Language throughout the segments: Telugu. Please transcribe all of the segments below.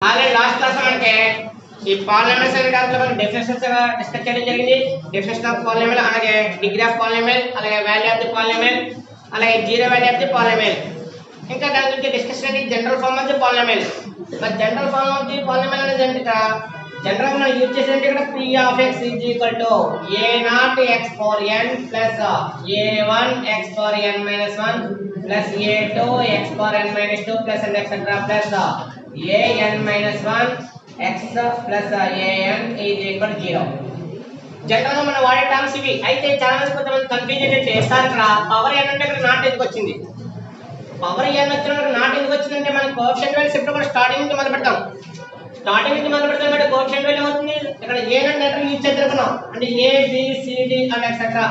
ఆల్రెడీ లాస్ట్ క్లాస్ మనకి ఈ పాలినామియల్స్ అనే టాపిక్ లో డెఫినిషన్స్ డిస్కస్ చేయడం జరిగింది. డెఫినిషన్ ఆఫ్ పాలినామియల్, అలాగే డిగ్రీ ఆఫ్ పాలినామియల్, అలాగే వాల్యూ ఆఫ్ ది పాలినామియల్, అలాగే zero value of the polynomial. ఇంకా దాని గురించి డిస్కషన్ అనేది general form of the polynomial. మరి general form of the polynomial అనేది ఏంటి? జనరల్ గా మనం యూజ్ చేసేది ఇక్కడ p of x is equal to a0 x power n plus a1 x power n minus 1 plus a2 x power n minus 2 plus and etc plus an minus 1 x plus an is equal to 0. General గా మనం వాడే టర్మ్స్ ఇవి. అయితే చాలా మంది కొంతమంది కన్ఫ్యూజ్ ఏంటంటే సార్ ఇక్కడ పవర్ n అంటే ఇక్కడ నాట్ ఎందుకు వచ్చింది? పవర్ n వచ్చినప్పుడు నాట్ ఎందుకు వచ్చిందంటే మనం కోఎఫిషియంట్ వాల్యూస్ ఎప్పుడు కూడా స్టార్టింగ్ నుంచి మొదలు పెడతాం. స్టార్టింగ్ నుంచి మొదలు పెడతాం అంటే కోఎఫిషియంట్ వాల్యూ అవుతుంది. ఇక్కడ ఏ అనే లెటర్ యూజ్ చేద్దాం అంటే A B C D and etcetera.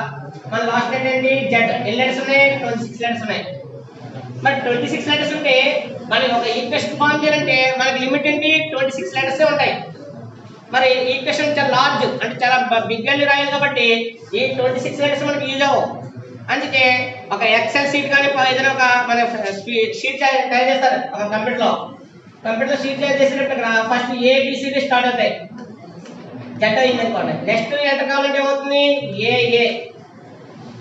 మన లాస్ట్ లెటర్ ఏంటి? జెడ్. ఎన్ని లెటర్స్ ఉన్నాయి? 26 లెటర్స్ ఉన్నాయి. బట్ 26 లెటర్స్ ఉంటే మనం ఒక ఈక్వేషన్ ఫార్మ్ చేయాలంటే మనకి లిమిట్ ఏంటి? 26 లెటర్స్ ఉంటాయి. మరి ఈక్వేషన్ చాలా లార్జ్ అంటే చాలా బిగ్ వాల్యూ రాయాలి కాబట్టి ఈ 26 లెటర్స్ మనకి యూజ్ అవ్వవు. అందుకే ఒక ఎక్సెల్ షీట్ కానీ ఏదైనా ఒక మన షీట్ తయారు చేస్తారు ఒక కంప్యూటర్ షీట్ తయారు చేసినప్పుడు ఫస్ట్ ఏబిసిడి స్టార్ట్ అవుతాయి. జెడ్ అయింది అనుకోండి. నెక్స్ట్ ఎంటర్ కావాలంటే ఏమవుతుంది? ఏ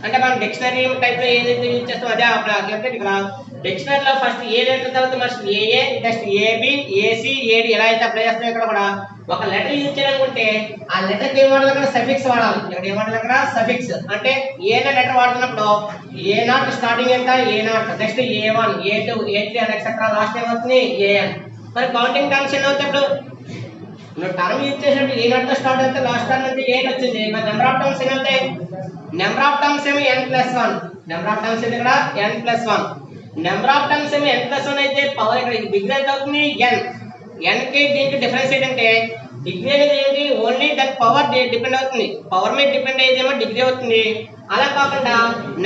అంటే మనం డిక్షనరీ టైప్ లో ఏదైతే యూజ్ చేస్తాం అదే అప్పుడు ఇక్కడ డిక్షనరీలో ఫస్ట్ ఏ లెటర్ తర్వాత ఫస్ట్ ఏఏ, నెక్స్ట్ ఏబి, ఏసి, ఏడి ఎలా అయితే అప్లై చేస్తాం ఇక్కడ కూడా ఒక లెటర్ యూజ్ చేయాలనుకుంటే ఆ లెటర్కి ఏం వాడాలి? అక్కడ సఫిక్స్ వాడాలి. ఇక్కడ ఏం వాడాలి? అక్కడ సఫిక్స్. అంటే ఏ అనే లెటర్ వాడుతున్నప్పుడు ఏ0 స్టార్టింగ్ ఎంత? ఏ0, నెక్స్ట్ ఏ1, ఏ2, ఏ3 అని ఎక్సెట్రా లాస్ట్ ఏమవుతుంది? ఏఎన్. మరి కౌంటింగ్ టర్మ్స్ ఎన్ని అవుతాయి? ఇప్పుడు నువ్వు టర్మ్ యూజ్ చేసినప్పుడు ఏ0 తో స్టార్ట్ అయితే లాస్ట్ టర్మ్ అంటే 8 వచ్చింది. మరి నెంబర్ ఆఫ్ టర్మ్స్ ఎన్ని అవుతాయి? నెంబర్ ఆఫ్ టర్మ్స్ ఏమో n+1. నెంబర్ ఆఫ్ టర్మ్స్ ఏంటి? ఇక్కడ n+1. నెంబర్ ఆఫ్ టర్మ్స్ ఏమో n+1 అయితే పవర్ ఇక్కడ బిగ్ ఎంత అవుతుంది? n కి దీనికి డిఫరెన్స్ ఏంటంటే డిగ్రీ అనేది ఏంటి? ఓన్లీ దాని పవర్ డిపెండ్ అవుతుంది. పవర్ మీద డిపెండ్ అయ్యేదేమో డిగ్రీ అవుతుంది. అలా కాకుండా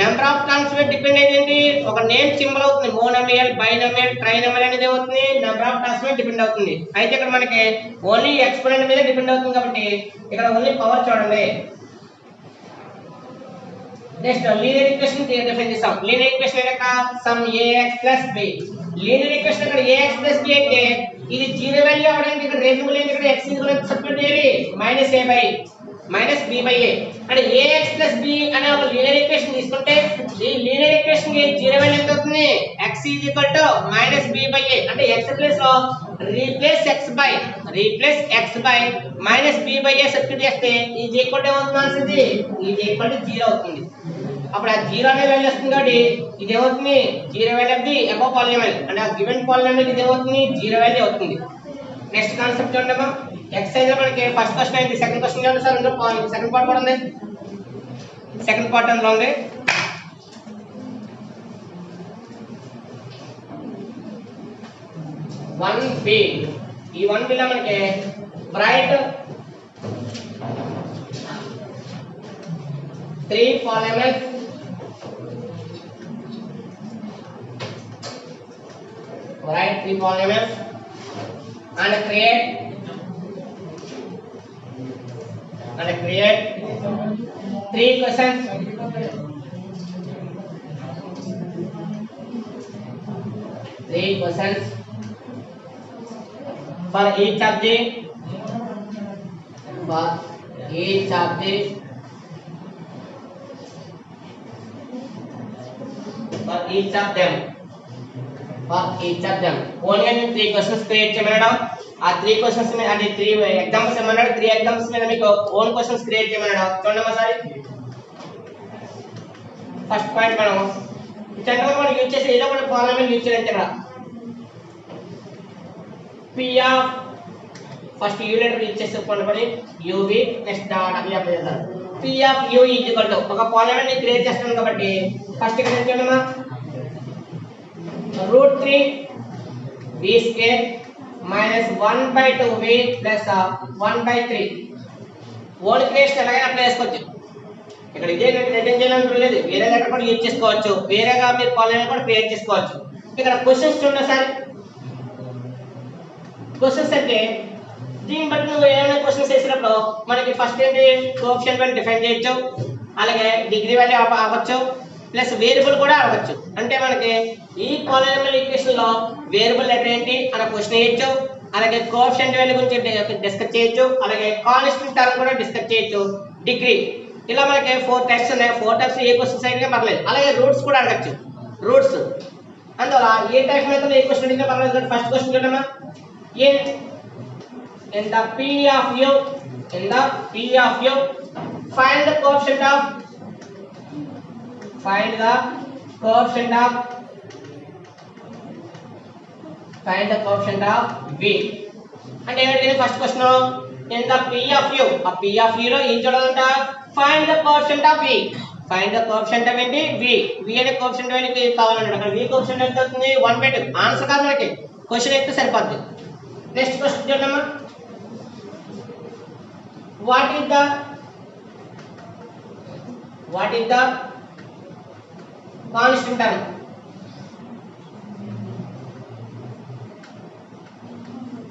నెంబర్ ఆఫ్ టర్మ్స్ మీద డిపెండ్ అయ్యేది ఒక నేమ్ సింబల్ అవుతుంది. మోనోమియల్, బైనోమియల్, ట్రైనోమియల్ అనేది అవుతుంది నెంబర్ ఆఫ్ టర్మ్స్ మీద డిపెండ్ అవుతుంది. అయితే ఇక్కడ మనకి ఓన్లీ ఎక్స్పోనెంట్ మీద డిపెండ్ అవుతుంది కాబట్టి ఇక్కడ ఓన్లీ పవర్ చూడండి. నెక్స్ట్ లీనియర్ ఈక్వేషన్ డిఫైన్ చేస్తాం. లీనియర్ ఈక్వేషన్ ఏంటంటే some ax + b. Linear equation ఇక్కడ ax + b అయితే ఇది జీరో వాల్యూ అవడానికి ఇక్కడ రేషనబుల్ ఏంటి? ఇక్కడ x సబ్స్టిట్యూట్ చేయాలి -b/a. అంటే ax + b అనే ఒక లీనియర్ ఈక్వేషన్ తీసుకుంటే ఈ లీనియర్ ఈక్వేషన్ కి జీరో వాల్యూ ఎంత అవుతుంది? x = -b/a. అంటే x ప్లేస్ లో replace x by -b/a substitute చేస్తే ఈజ్ ఈక్వల్ టు ఏమవుతుంది? ఈజ్ ఈక్వల్ టు 0 అవుతుంది. అప్పుడు ఆ 0 అనే వాల్యూ వస్తుంది కాబట్టి ఇది ఏమవుతుంది? Zero value of the above polynomial. అంటే ఆ గివెన్ పాలినామియల్ ఇది ఏమవుతుంది? జీరో వాల్యూ అవుతుంది. నెక్స్ట్ కాన్సెప్ట్ చూడండి. ఎక్సర్సైజ్ లో మనకి ఫస్ట్ క్వశ్చన్ అయింది. సెకండ్ క్వశ్చన్ చూడండి సార్. ఇందులో సెకండ్ పార్ట్ కూడా ఉంది. సెకండ్ పార్ట్ అందులో ఉంది. One B. ఈ 1b లో మనకి write 3 polynomials and create 3 questions for each of them. Only 3 questions create చేయమన్నాడు. ఆ 3 questions ని అంటే 3 ఎగ్జాంపుల్స్ ఏమన్నాడు? 3 ఎగ్జాంపుల్స్ మీద మీకు ఓన్ క్వశ్చన్స్ క్రియేట్ చేయమన్నాడు. చూడండి ఒకసారి. ఫస్ట్ పాయింట్ మనం జనరల్ గా యూజ్ చేసే ఏదో ఒక పాలినామియల్ యూజ్ చేయాలంటే ఇక్కడ p of first u letter use చేస్తే కొనుకొని uv నెక్స్ట్ w అప్లై చేద్దాం. p of u equal to ఒక పాలినామియల్ ని క్రియేట్ చేస్తాం కాబట్టి ఫస్ట్ ఇక్కడ ఏం చేద్దామా? √3 v square minus 1/2v plus 1/3 own creation ఎలాగైనా అప్లై చేసుకోవచ్చు. ఇక్కడ ఇదే రిటర్న్ చేయాలని లేదు, వేరే లెటర్ కూడా యూజ్ చేసుకోవచ్చు, వేరేగా మీరు పాలినామియల్ కూడా క్రియేట్ చేసుకోవచ్చు. ఇక్కడ క్వశ్చన్స్ చూడండి సార్. క్వశ్చన్స్ అంటే దీన్ని బట్టి నువ్వు ఏమైనా క్వశ్చన్స్ వేసినప్పుడు మనకి ఫస్ట్ ఏంటి? కోఎఫిషియంట్ వాల్యూ డిఫైన్ చేయొచ్చు, అలాగే డిగ్రీ వాల్యూ అవ్వచ్చు, ప్లస్ వేరియబుల్ కూడా అవ్వచ్చు. అంటే మనకి ఈ పాలినామియల్ ఈక్వేషన్ లో వేరియబుల్ లెటర్ ఏంటి అన్న క్వశ్చన్ వేయచ్చు, అలాగే కోఎఫిషియంట్ వాల్యూ గురించి డిస్కస్ చేయొచ్చు, అలాగే కాన్స్టెంట్ టర్మ్ కూడా డిస్కస్ చేయొచ్చు, డిగ్రీ. ఇలా మనకి 4 టైప్స్ ఉన్నాయి. 4 టైప్స్ ఏ క్వశ్చన్స్ అయినా పర్లేదు. అలాగే రూట్స్ కూడా అడగచ్చు, రూట్స్. అందువల్ల ఏ టైప్ మెథడ్ ఏ క్వశ్చన్ అడిగినా పర్లేదు. ఫస్ట్ క్వశ్చన్ చూడమ్మా. in the p of u find the coefficient of v. అంటే ఏంటి first question, in the p of u, ఆ p of u లో ఏం చూడాలంట, find the coefficient of v. Find the coefficient of ఏంటి v. v అనే కోఎఫిషియంట్ వాల్యూకి కావాలంటే అక్కడ v కోఎఫిషియంట్ ఎంత అవుతుంది 1/2. ఆన్సర్ కాదు మనకి, క్వశ్చన్ అయితే సరిపోద్ది. నెక్స్ట్ క్వశ్చన్ చూడమ్మా. what is the constant term?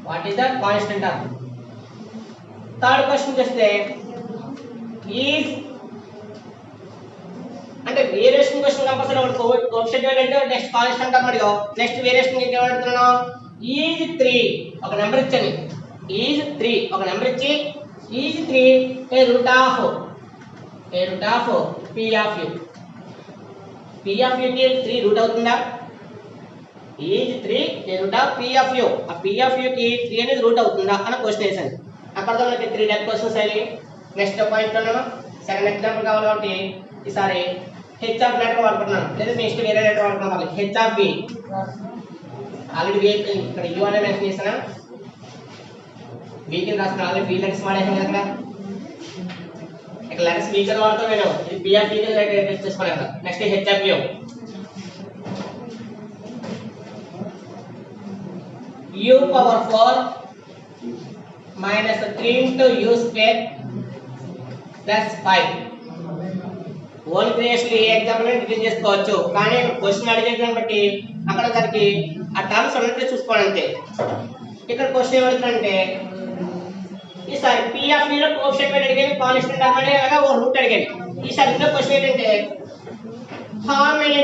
What is the constant term? Third question చూస్తే ఈజ్ అంటే వేరియేషన్ క్వశ్చన్ కంపల్సరీ ఒకటి కోఎఫిషియంట్ వాల్యూ అంటే నెక్స్ట్ కాన్స్టెంట్ టర్మ్ అడిగా, నెక్స్ట్ వేరియేషన్ ఏం అడుగుతున్నాను, ఈజ్ 3 ఒక నెంబర్ ఇచ్చాను, ఈజ్ 3 ఒక నెంబర్ ఇచ్చి is 3 A root of p of u. p of u కి 3 రూట్ అవుతుందా, is 3 A root of p of u. ఆ p of u కి 3 అనేది రూట్ అవుతుందా అని క్వశ్చన్ వేసాను. అక్కడతో మనకి 3 టైప్ క్వశ్చన్స్ అయ్యాయి. నెక్స్ట్ పాయింట్ ఉన్నాము, సెకండ్ ఎగ్జాంపుల్ కావాలి కాబట్టి ఈసారి హెచ్ ఆఫ్ లెటర్ వాడుకుంటున్నాను, లేదా నెక్స్ట్ వేరే లెటర్ వాడుకున్నాం. H of B already V ఇక్కడ యూ అనే మెన్షన్ చేసిన వీకి రాసిన ఆల్రెడీ బి లెటర్స్ వాడేసాం కదా, ఇక్కడ లెటర్స్ బి కింద వాడతాం నేను, ఇది బి ఆఫ్ బి కింద లెటర్ చేసుకోవాలి కదా. Next H of you, u power 4 minus 3 into u square plus 5. Own creation a example define చేసుకోవచ్చు, కానీ క్వశ్చన్ అడిగేదాన్ని బట్టి అక్కడ దానికి ఆ టర్మ్స్ ఉన్నట్టు చూసుకోవాలి అంతే. ఇక్కడ క్వశ్చన్ ఏమడుగుతుందంటే ఈసారి p ఆఫ్ v లో కోఎఫిషియంట్ వాల్యూ అడిగాను, కాన్స్టెంట్ టర్మ్ అడిగాను, అలాగే ఓ రూట్ అడిగాను. ఈసారి ఇంకో క్వశ్చన్ ఏంటంటే how many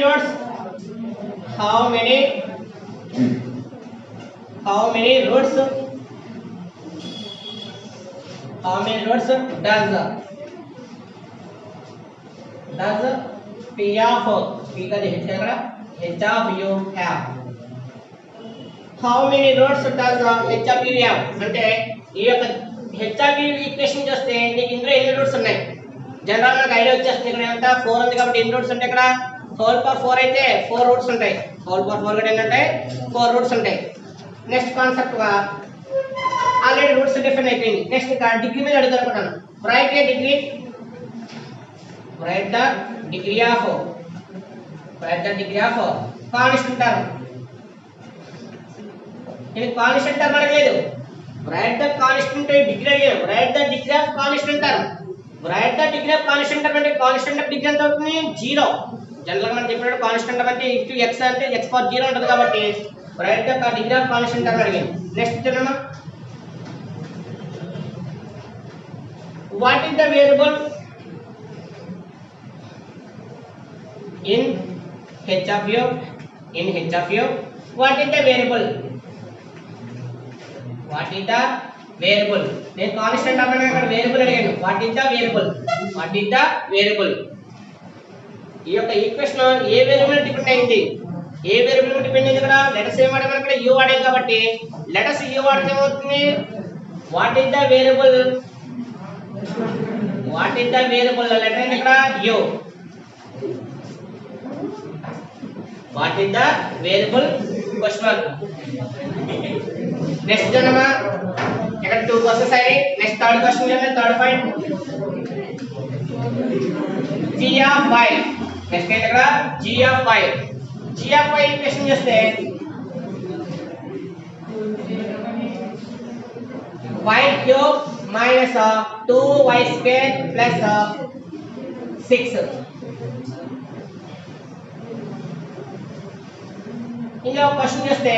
roots does p of p का h है కదా h of u have. how many roots does h of u have అంటే ఈ యొక్క h of u ఈక్వేషన్ చూస్తే నీకు ఇందులో ఎన్ని రూట్స్ ఉన్నాయి జనరల్ గా ఐడియా వచ్చేస్తుంది. ఇక్కడ ఎంత 4 ఉంది కాబట్టి ఎన్ని రూట్స్ ఉంటాయి, ఇక్కడ హోల్ పవర్ 4 అయితే 4 రూట్స్ ఉంటాయి, హోల్ పవర్ 4 కూడా ఏంటంటే 4 రూట్స్ ఉంటాయి. నెక్స్ట్ కాన్సెప్ట్ గా ఆల్రెడీ రూట్స్ డిఫైన్ అయిపోయింది. నెక్స్ట్ ఇంకా డిగ్రీ మీద అడుగుతాను. Right the degree of constant term. ఇది కాన్స్టెంట్ టర్మ్ అడగలేదు, రైట్ ద కాన్స్టెంట్ డిగ్రీ అడిగాను. Right the degree of constant term. Right the degree of constant term అంటే కాన్స్టెంట్ ఆఫ్ డిగ్రీ ఎంత అవుతుంది 0. జనరల్ గా మనం చెప్పినట్టు కాన్స్టెంట్ టర్మ్ అంటే ఇంటూ x అంటే x పవర్ 0 ఉంటుంది కాబట్టి right the degree of constant term అడిగాను. నెక్స్ట్ చూడమ్మా, what is the variable in h of u? what is the variable? నేను కాన్స్టెంట్ అన్నాను, అక్కడ వేరియబుల్ అడిగాను. What is the variable? ఈ యొక్క ఈక్వేషన్ ఏ వేరియబుల్ డిపెండ్ అయింది, ఇక్కడ లెటర్స్ ఏం వాడాము, ఇక్కడ u వాడాం కాబట్టి లెటర్స్ u వాడితే ఏమవుతుంది, what is the variable letter ఏంటి ఇక్కడ u. What is the variable? Question mark. Next जनमा ఇక్కడ 2 क्वेश्चंस అయ్యాయి. నెక్స్ట్ థర్డ్ క్వశ్చన్ చూడండి, third point g of y. Next ఇక్కడ g of y ఈక్వేషన్ చేస్తే y cube minus 2y square plus 6. ఇందులో క్వశ్చన్ చేస్తే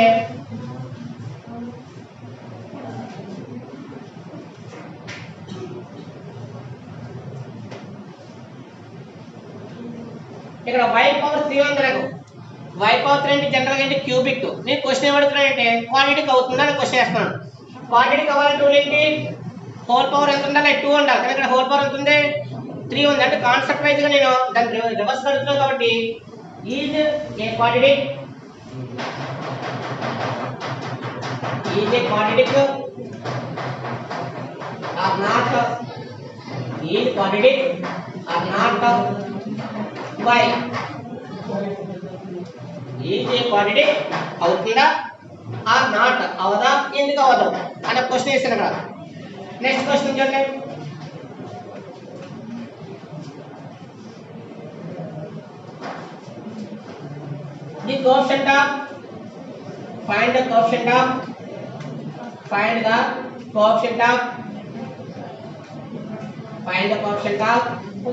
ఇక్కడ y పవర్ 3 ఉంది నాకు. y పవర్ 3 అంటే జనరల్ గా అంటే క్యూబిక్. నేను క్వశ్చన్ ఏమడుగుతున్నానంటే క్వాంటిటీకి అవుతుందా అని క్వశ్చన్ చేస్తున్నాను. క్వాంటిటీ కావాలంటే రూల్ ఏంటి, హోల్ పవర్ ఎంత ఉండాలి, 2 ఉండాలి. కానీ ఇక్కడ హోల్ పవర్ ఎంత ఉంది, 3 ఉంది. అంటే కాన్సెప్ట్ వైజ్ గా నేను దాన్ని రివర్స్ కడుతున్నాను కాబట్టి is a quantity, is a quantity or not, is quantity or not by, is a quantity అవుతుందా ఆర్ నాట్, అవదా ఎందుకు అవదు అనే క్వశ్చన్ వేసాను అక్కడ. నెక్స్ట్ క్వశ్చన్ చూడండి, the coefficient of, find the coefficient of, find the coefficient of, find the coefficient of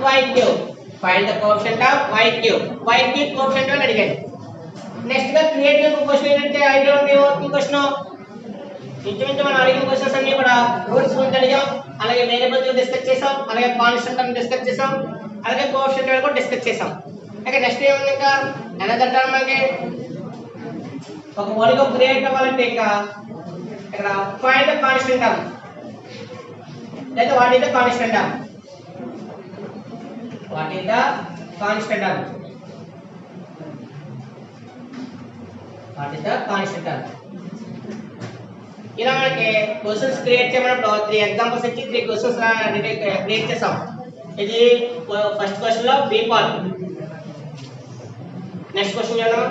y cube, find the coefficient of y cube, y cube coefficient అని అడిగాను. నెక్స్ట్ గా క్రియేటివ్ క్వశ్చన్ ఏంటంటే ఐ డోంట్ నో ఈ క్వశ్చన్ ఇంచుమించు మనం అడిగిన క్వశ్చన్స్ అన్ని కూడా రూల్స్ గురించి అడిగాం, అలాగే వేరియబుల్స్ డిస్కస్ చేసాం, అలాగే కాన్స్టెంట్ అని డిస్కస్ చేసాం, అలాగే కోఎఫిషియంట్ కూడా డిస్కస్ చేసాం. ఓకే నెక్స్ట్ ఏముంది ఇంకా అనదర్ టర్మ్ అంటే ఒక వర్డ్ క్రియేట్ అవ్వాలంటే ఇంకా ఇక్కడ ఫైండ్ ద కాన్స్టెంట్ టర్మ్ లేదా what is the constant term, what is the constant term, what is the constant term. ఇలా మనకి క్వశ్చన్స్ క్రియేట్ చేయమన్నప్పుడు 3 ఎగ్జాంపుల్స్ ఇచ్చి 3 క్వశ్చన్స్ క్రియేట్ చేసాం. ఇది ఫస్ట్ క్వశ్చన్ లో బి పార్ట్. నెక్స్ట్ క్వశ్చన్ చూద్దాం.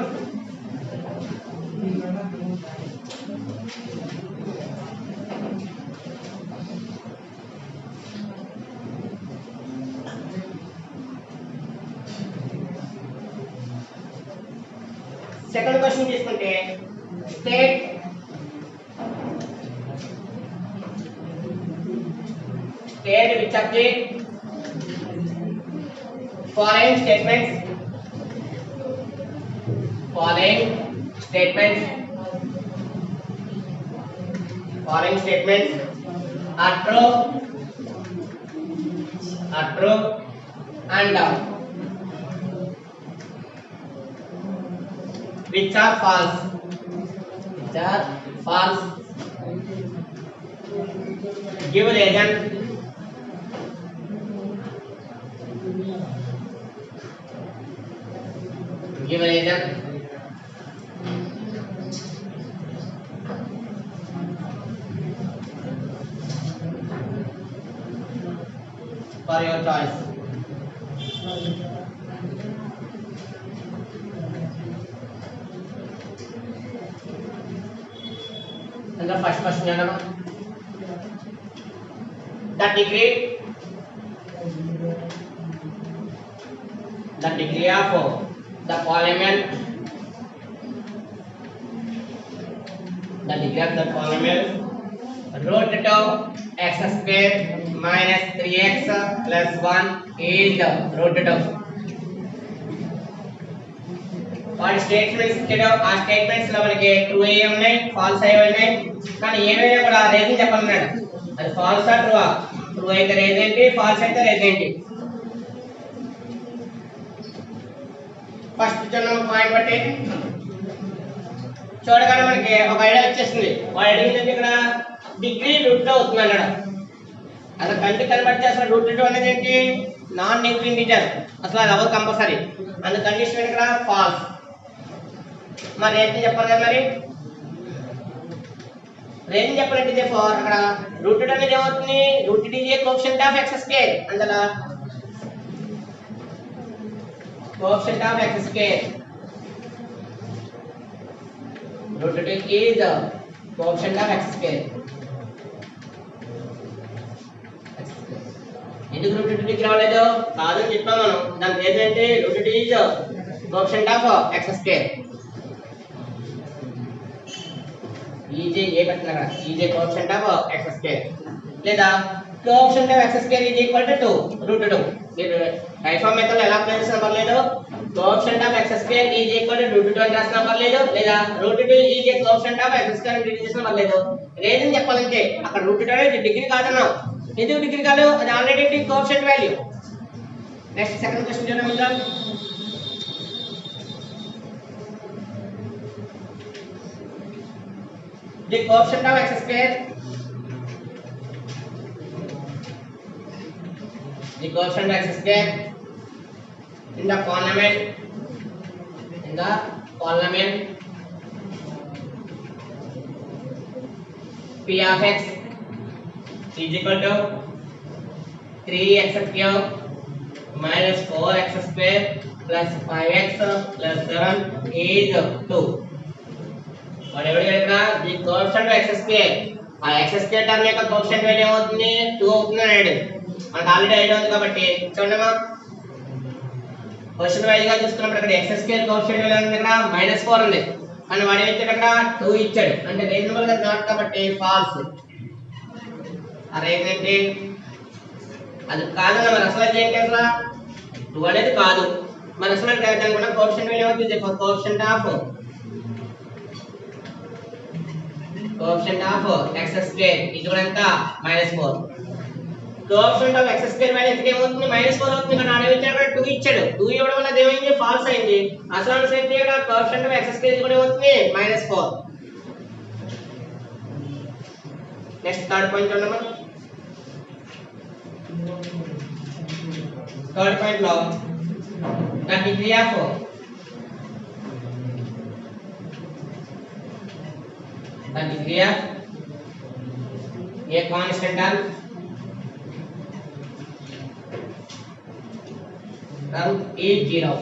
సెకండ్ క్వశ్చన్ తీసుకుంటే state which of the following statements are true and which are false, give reason, give reason, for your choice. And the first question is the degree of the polynomial, root 2 x square minus 3x plus 1 is root 2. వాటి స్టేట్మెంట్స్ ఇచ్చాడు, ఆ స్టేట్మెంట్స్ లో మనకి ట్రూ అయ్యి ఉన్నాయి, ఫాల్స్ అయ్యి ఉన్నాయి. కానీ ఏమైనా కూడా రీజన్ చెప్పమన్నాడు, అది ఫాల్స్ ఆ ట్రూ, ట్రూ అయితే రీజన్ ఏంటి, ఫాల్స్ అయితే రీజన్ ఏంటి. ఫస్ట్ పాయింట్ బట్టి చూడగానే మనకి ఒక ఐడియా వచ్చేస్తుంది. వాడు అడిగిందంటే ఇక్కడ డిగ్రీ రూట్ లో అవుతుంది అన్నాడు. అసలు కంటి కన్వర్ట్ చేసిన రూట్ 2 అనేది ఏంటి, నాన్ నెగిటివ్ ఇంటిజర్, అసలు అది అవ్వదు కంపల్సరీ. అందు కండిషన్ ఇక్కడ ఫాల్స్. మరి రీజన్ చెప్పాలి కదా, మరి రీజన్ చెప్పాలంటే ఫార్ అక్కడ రూట్ 2 అనేది ఏమవుతుంది, root 2 is a coefficient of x square, అందులో coefficient of x square, root 2 is the coefficient of x square. ఎందుకు రూట్ 2 కి రావలేదు కాదని చెప్పాం మనం. దాని రీజన్ అంటే root 2 is coefficient of x square. Easy a పెట్టినా కదా, easy coefficient of x square లేదా coefficient of x square is equal to 2 root 2. మీరు డైఫార్మ్ మెథడ్ లో ఎలా అప్లై చేసినా పర్లేదు, coefficient of x square is equal to root 2 అని రాసినా పర్లేదు, లేదా root 2 is a coefficient of x square అని రీడ్ చేసినా పర్లేదు. రీజన్ చెప్పాలంటే అక్కడ root 2 అనేది డిగ్రీ కాదన్నాం. ఎందుకు డిగ్రీ కాదు, అది already coefficient value. Next second question చూడండి మిత్రులు. The coefficient of x square the coefficient of x square in the polynomial p of x is equal to 3x cube minus 4x square plus 5x plus 7 is 2. whatever the coefficient of x square ఆ x square టర్మ్ యొక్క కోఎఫిషియంట్ వాల్యూ ఏమవుతుంది 2 అవుతుంది అన్నాడు. మనకు ఆల్రెడీ ఐడియా ఉంది కాబట్టి చూడండి మా క్వశ్చన్ వైజ్ గా చూసుకున్నప్పుడు అక్కడ x square కోఎఫిషియంట్ వాల్యూ ఉంది, ఇక్కడ -4 ఉంది కానీ వాడు ఏం ఇచ్చాడు, అక్కడ 2 ఇచ్చాడు అంటే రీజనబుల్ గా నాట్ కాబట్టి ఫాల్స్. ఆ రీజన్ ఏంటి, అది కాదన్న మరి అసలు ఏంటి, అసలు 2 అనేది కాదు మరి అసలు దానికి కూడా కోఎఫిషియంట్ వాల్యూ ఏమవుతుంది, కోఎఫిషియంట్ ఆఫ్ x square ఇది కూడా ఎంత -4. Coefficient of x square value ఎంత ఏమవుతుంది, -4 అవుతుంది కానీ ఆడ ఇచ్చాడు 2 ఇచ్చాడు. 2 ఇవ్వడం వల్ల ఏమైంది, ఫాల్స్ అయింది. అసలు ఆన్సర్ ఏంటి, ఇక్కడ కోఎఫిషియంట్ ఆఫ్ x square ఇది కూడా ఏమవుతుంది -4. నెక్స్ట్ థర్డ్ పాయింట్ చూడండి. థర్డ్ పాయింట్ లో the degree of a constant term is 0.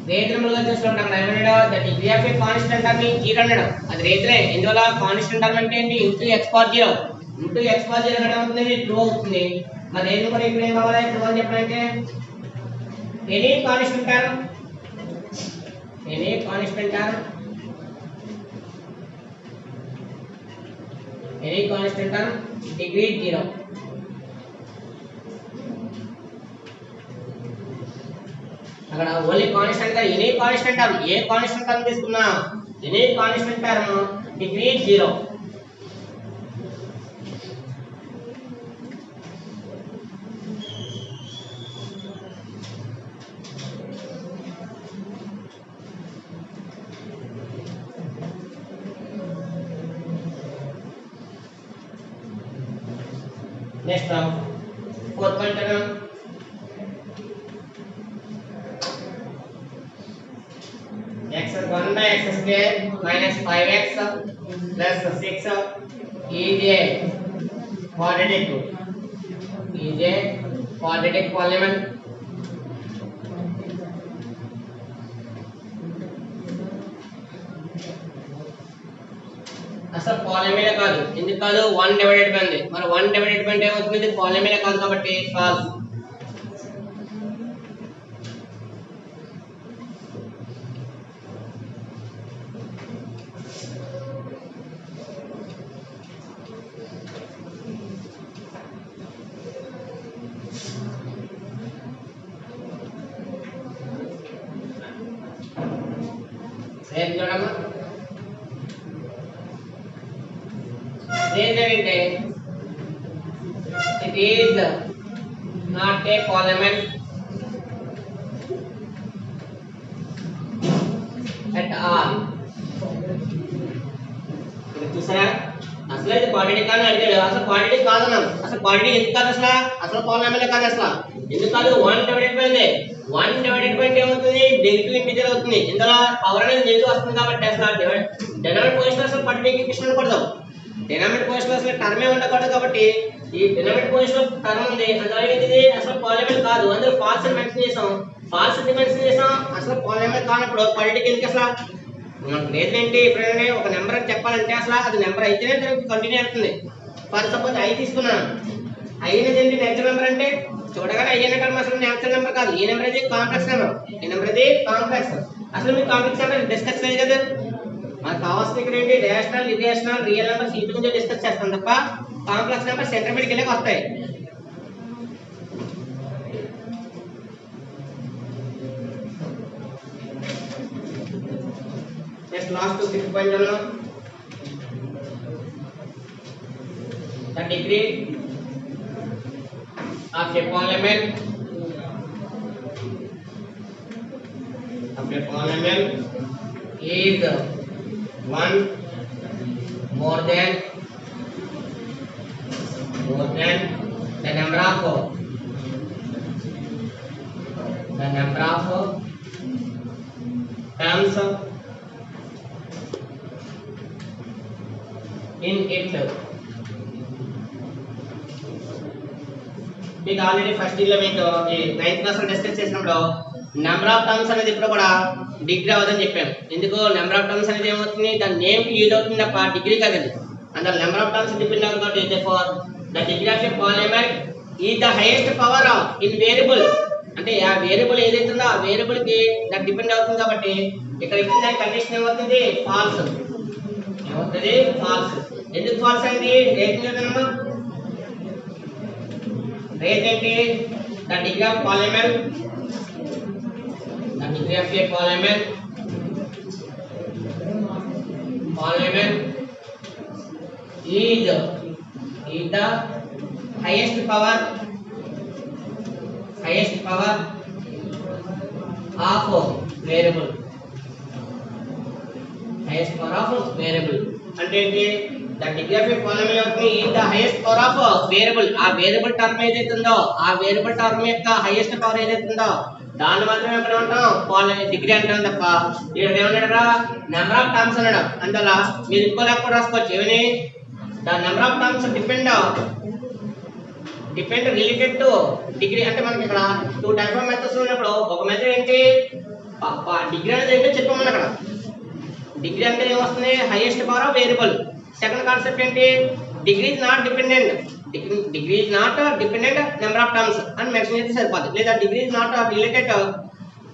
రేత్రములుగా చూసుకుంటాం అక్కడ ఏమన్నాడు, the degree of a constant term is 0 అన్నాడు. అది రేత్రే, ఇందువల్ల కాన్స్టెంట్ టర్మ్ అంటే ఏంటి, into x power 0 అంటే అవుతుంది 2 అవుతుంది. మరి రేత్రం కూడా ఇక్కడ ఏం కావాలి, 2 అని చెప్పాలంటే any constant term degree 0. అక్కడ ఓన్లీ కాన్స్టెంట్ గా any constant term, a constant term తీసుకున్నా any constant term degree 0. Next fourth point x1 by x square minus 5x plus 6 is a quadratic polynomial. అసలు పాలినామియల్ కాదు, ఎందుకు కాదు, 1 డివైడెడ్ బై ఉంది. మరి 1 డివైడెడ్ బై అంటే ఏమవుతుంది, పాలినామియల్ కాదు కాబట్టి ఫాల్స్. సేమ్ చూడమ్మా, ఏంటంటే it is not a polynomial at all. ఇది చూసారా, అసలు ఇది క్వాడ్రాటిక్ అని అడిగాడు, అసలు క్వాడ్రాటిక్ కాదన్నాం. అసలు క్వాడ్రాటిక్ ఎందుకు కాదు, అసలు పాలినామియల్ కాదు. అసలు ఎందుకు కాదు, 1 డివైడెడ్ బై ఉంది. 1 డివైడెడ్ బై ఏమవుతుంది, నెగటివ్ ఇంటిజర్ అవుతుంది. ఇందులో పవర్ అనేది నెగటివ్ వస్తుంది కాబట్టి అసలు డినామినేటర్ పొజిషన్ అసలు క్వాడ్రాటిక్ ఈక్వేషన్ ఉండకూడదు. డినామినేటర్ పొజిషన్ అసలు టర్మే ఉండకూడదు కాబట్టి ఈ డినామినేటర్ పొజిషన్ టర్మ్ ఉంది, అందువల్ల ఇది అసలు పాలినామియల్ కాదు. అందులో ఫాల్స్ అని మెన్షన్ చేసాం, అసలు పాలినామియల్ కానప్పుడు క్వాడ్రాటిక్ ఎందుకు అసలు మనకు రీజన్ ఏంటి, ఎప్పుడైనా ఒక నెంబర్ అని చెప్పాలంటే అసలు అది నెంబర్ అయితేనే దానికి కంటిన్యూ అవుతుంది. ఫర్ సపోజ్ ఐ తీసుకున్నాను, ఐ అనేది ఏంటి, నేచురల్ నెంబర్ అంటే చూడగానే ఐ అనే టర్మ్ అసలు నేచురల్ నెంబర్ కాదు. ఈ నెంబర్ ఇది కాంప్లెక్స్ నెంబర్, ఈ నెంబర్ ఇది కాంప్లెక్స్. అసలు మీరు కాంప్లెక్స్ నెంబర్ డిస్కస్ చేయదు కదా, మనకు కావాల్సిన ఇక్కడ ఏంటి, రేషనల్, ఇర్రేషనల్, రియల్ నెంబర్స్ వీటి గురించి డిస్కస్ చేస్తాం తప్ప కాంప్లెక్స్ నెంబర్స్ ఇంటర్మీడియట్ కి వస్తాయి. Next last 6 point the degree of a polynomial is 1 more than more than the number of terms in it. మీకు ఆల్రెడీ ఫస్ట్ ఇయర్ లో మీకు 9th క్లాస్ లో డిస్కస్ చేసినప్పుడు నెంబర్ ఆఫ్ టర్మ్స్ అనేది ఇప్పుడు కూడా డిగ్రీ అవుతుందని చెప్పాము. ఎందుకు నెంబర్ ఆఫ్ టర్మ్స్ అనేది ఏమవుతుంది, దాని నేమ్ కి యూజ్ అవుతుంది తప్ప డిగ్రీ కాదండి. అందులో నెంబర్ ఆఫ్ టర్మ్స్ డిపెండ్ అవుతుంది. therefore the degree of a polymer is the highest power of in variable. అంటే ఆ వేరియబుల్ ఏదైతే ఉందో ఆ వేరియబుల్ కి దాని డిపెండ్ అవుతుంది కాబట్టి ఇక్కడ ఇచ్చిన దాని కండిషన్ ఏమవుతుంది, ఫాల్స్. ఏమవుతుంది, ఫాల్స్. ఎందుకు ఫాల్స్ అయింది, రేటింగ్ ఏదన్నా రేట్ ఏంటి, the degree of polymer is the highest power of variable. అంటే ఏంటి, the degree of a polymer is the highest power of variable. ఆ వేరియబుల్ టర్మ్ ఏదైతే ఉందో ఆ వేరియబుల్ టర్మ్ యొక్క హైయెస్ట్ పవర్ ఏదైతే ఉందో దాన్ని మాత్రమే ఎక్కడ ఉంటాం, డిగ్రీ అంటాం తప్ప ఇక్కడ ఏమన్నాడు, నెంబర్ ఆఫ్ టర్మ్స్ అన్నాడు. అందువల్ల మీరు ఇంకో లెక్క కూడా రాసుకోవచ్చు. ఏమని, the number of terms depend related to degree. అంటే మనకి ఇక్కడ 2 టైప్ ఆఫ్ మెథడ్స్ ఉన్నప్పుడు ఒక మెథడ్ ఏంటి, డిగ్రీ అనేది ఏంటో చెప్పామని. అక్కడ డిగ్రీ అంటే ఏమొస్తుంది, highest power of variable. Second concept ఏంటి, degree is not dependent number of terms అని మెన్షన్ చేస్తే సరిపోతుంది. లేదా degree is not related